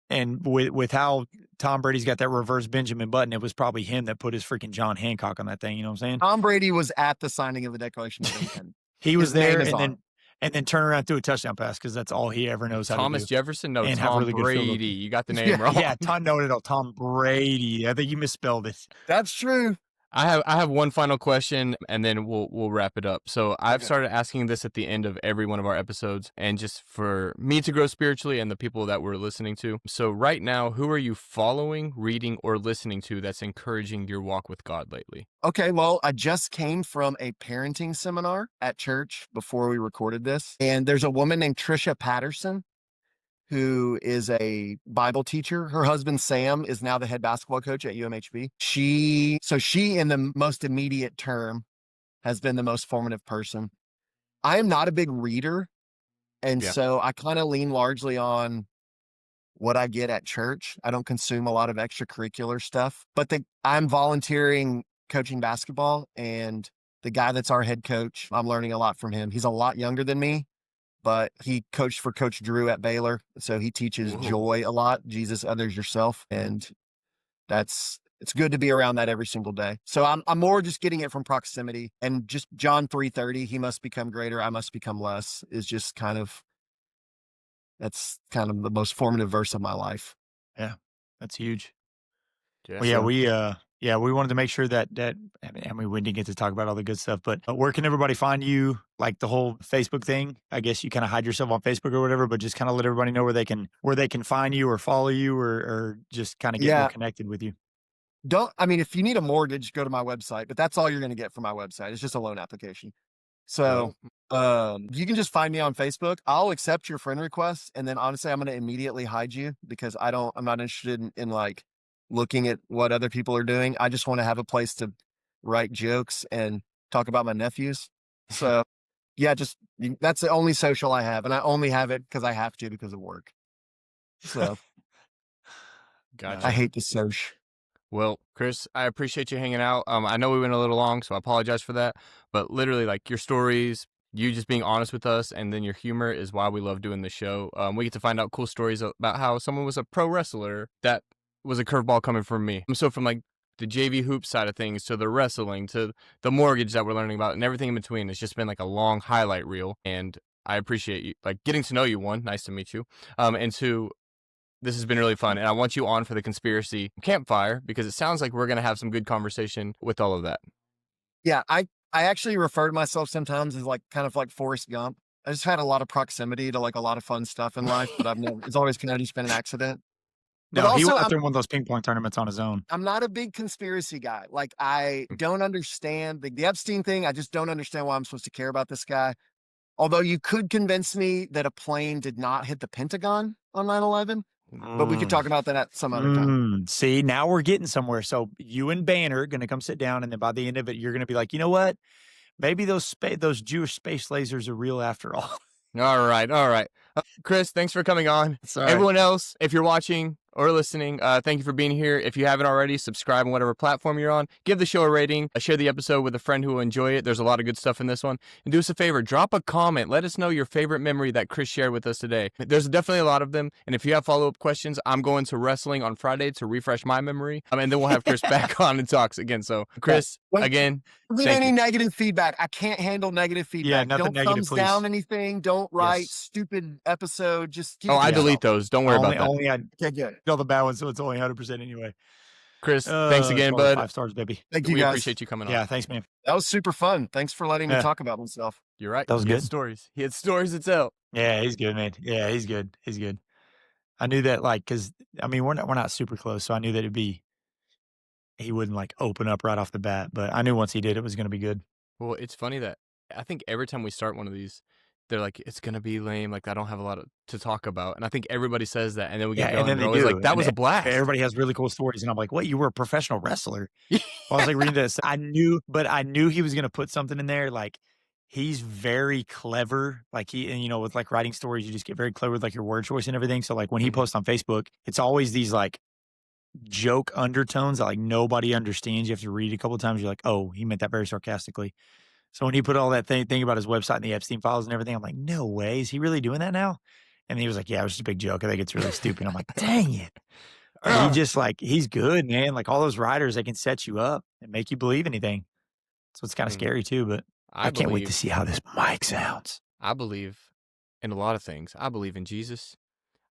and with how Tom Brady's got that reverse Benjamin Button, it was probably him that put his freaking John Hancock on that thing, you know what I'm saying? Tom Brady was at the signing of the Declaration of Independence. He was His name there is and on it. then turn around and do a touchdown pass because that's all he ever knows how to Thomas do, Jefferson? No, and have Tom really good field goal Brady. kick. You got the name Yeah, wrong. Yeah, Tom Brady. I think you misspelled it. that's true. I have one final question and then we'll wrap it up. So I've Okay. started asking this at the end of every one of our episodes, and just for me to grow spiritually and the people that we're listening to. So right now, who are you following, reading, or listening to that's encouraging your walk with God lately? Okay, well, I just came from a parenting seminar at church before we recorded this. And there's a woman named Trisha Patterson who is a Bible teacher. Her husband, Sam, is now the head basketball coach at UMHB. She, in the most immediate term, has been the most formative person. I am not a big reader. And Yeah. so I kind of lean largely on what I get at church. I don't consume a lot of extracurricular stuff, but I'm volunteering coaching basketball, and the guy that's our head coach. I'm learning a lot from him. He's a lot younger than me, but he coached for Coach Drew at Baylor. So he teaches joy a lot, Jesus, others, yourself. And it's good to be around that every single day. So I'm more just getting it from proximity, and just John 3:30, he must become greater, I must become less, is just that's kind of the most formative verse of my life. Yeah, that's huge. Yeah. Well, we wanted to make sure that I mean, we didn't get to talk about all the good stuff, but where can everybody find you? Like the whole Facebook thing, I guess you kind of hide yourself on Facebook or whatever, but just kind of let everybody know where they can find you or follow you or just kind of get more connected with you. If you need a mortgage, go to my website, but that's all you're going to get from my website. It's just a loan application. So you can just find me on Facebook. I'll accept your friend request. And then honestly, I'm going to immediately hide you because I'm not interested in like looking at what other people are doing. I just want to have a place to write jokes and talk about my nephews. So yeah, that's the only social I have. And I only have it because I have to because of work. So Gotcha. I hate the social. Well, Chris, I appreciate you hanging out. I know we went a little long, so I apologize for that. But literally, like, your stories, you just being honest with us, and then your humor is why we love doing the show. We get to find out cool stories about how someone was a pro wrestler that was a curveball coming from me. So from like the JV hoop side of things to the wrestling to the mortgage that we're learning about and everything in between, it's just been like a long highlight reel. And I appreciate you, like, getting to know you. One, nice to meet you. And two, this has been really fun, and I want you on for the conspiracy campfire because it sounds like we're going to have some good conversation with all of that. Yeah, I actually refer to myself sometimes as like kind of like Forrest Gump. I just had a lot of proximity to like a lot of fun stuff in life, but it's always kind of just been an accident. But No, also, he went out there in one of those ping pong tournaments on his own. I'm not a big conspiracy guy. Like, I don't understand the Epstein thing. I just don't understand why I'm supposed to care about this guy. Although you could convince me that a plane did not hit the Pentagon on 9/11. But we could talk about that at some other time. See, now we're getting somewhere. So you and Banner are going to come sit down, and then by the end of it, you're going to be like, you know what? Maybe those Jewish space lasers are real after all. All right. Chris, thanks for coming on. Everyone else, if you're watching or listening, thank you for being here. If you haven't already, subscribe on whatever platform you're on. Give the show a rating. Share the episode with a friend who will enjoy it. There's a lot of good stuff in this one. And do us a favor, drop a comment. Let us know your favorite memory that Chris shared with us today. There's definitely a lot of them. And if you have follow-up questions, I'm going to wrestling on Friday to refresh my memory. And then we'll have Chris back on and talks again. So, Chris, again, leave any negative feedback. I can't handle negative feedback. Yeah, nothing don't negative, thumbs please. down anything. Don't write stupid episode. Just keep I delete those. Don't worry about that. Only I get all the bad ones, so it's only 100% anyway. Chris, thanks again, bud. 5 stars, baby. Thank you, we guys. appreciate you coming on. Yeah, thanks, man. That was super fun. Thanks for letting me talk about myself. You're right. That was good. Stories. He had stories to tell. Yeah, he's good, man. Yeah, he's good. He's good. I knew that, like, because I mean, we're not super close, so I knew that he wouldn't like open up right off the bat. But I knew once he did, it was going to be good. Well, it's funny that I think every time we start one of these, they're like, it's going to be lame. Like, I don't have a lot to talk about. And I think everybody says that. And then we get going. And then they're always like, that was a blast. Everybody has really cool stories. And I'm like, what? You were a professional wrestler? I was like reading this. I knew he was going to put something in there. Like, he's very clever. Like, with like writing stories, you just get very clever with like your word choice and everything. So like when he posts on Facebook, it's always these like joke undertones that like nobody understands. You have to read it a couple of times. You're like, oh, he meant that very sarcastically. So when he put all that thing about his website and the Epstein files and everything, I'm like, no way. Is he really doing that now? And he was like, yeah, it was just a big joke. I think it's really stupid. I'm like, dang it. He just like, he's good, man. Like all those writers, they can set you up and make you believe anything. So it's kind of scary too, but I can't wait to see how this mic sounds. I believe in a lot of things. I believe in Jesus.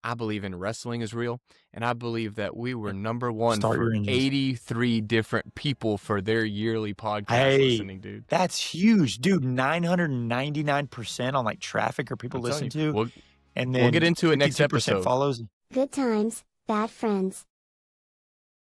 I believe in wrestling is real. And I believe that we were number one for 83 different people for their yearly podcast listening, dude. That's huge, dude. 999% on like traffic or people listen to. And then we'll get into it next episode. Follows. Good times, bad friends.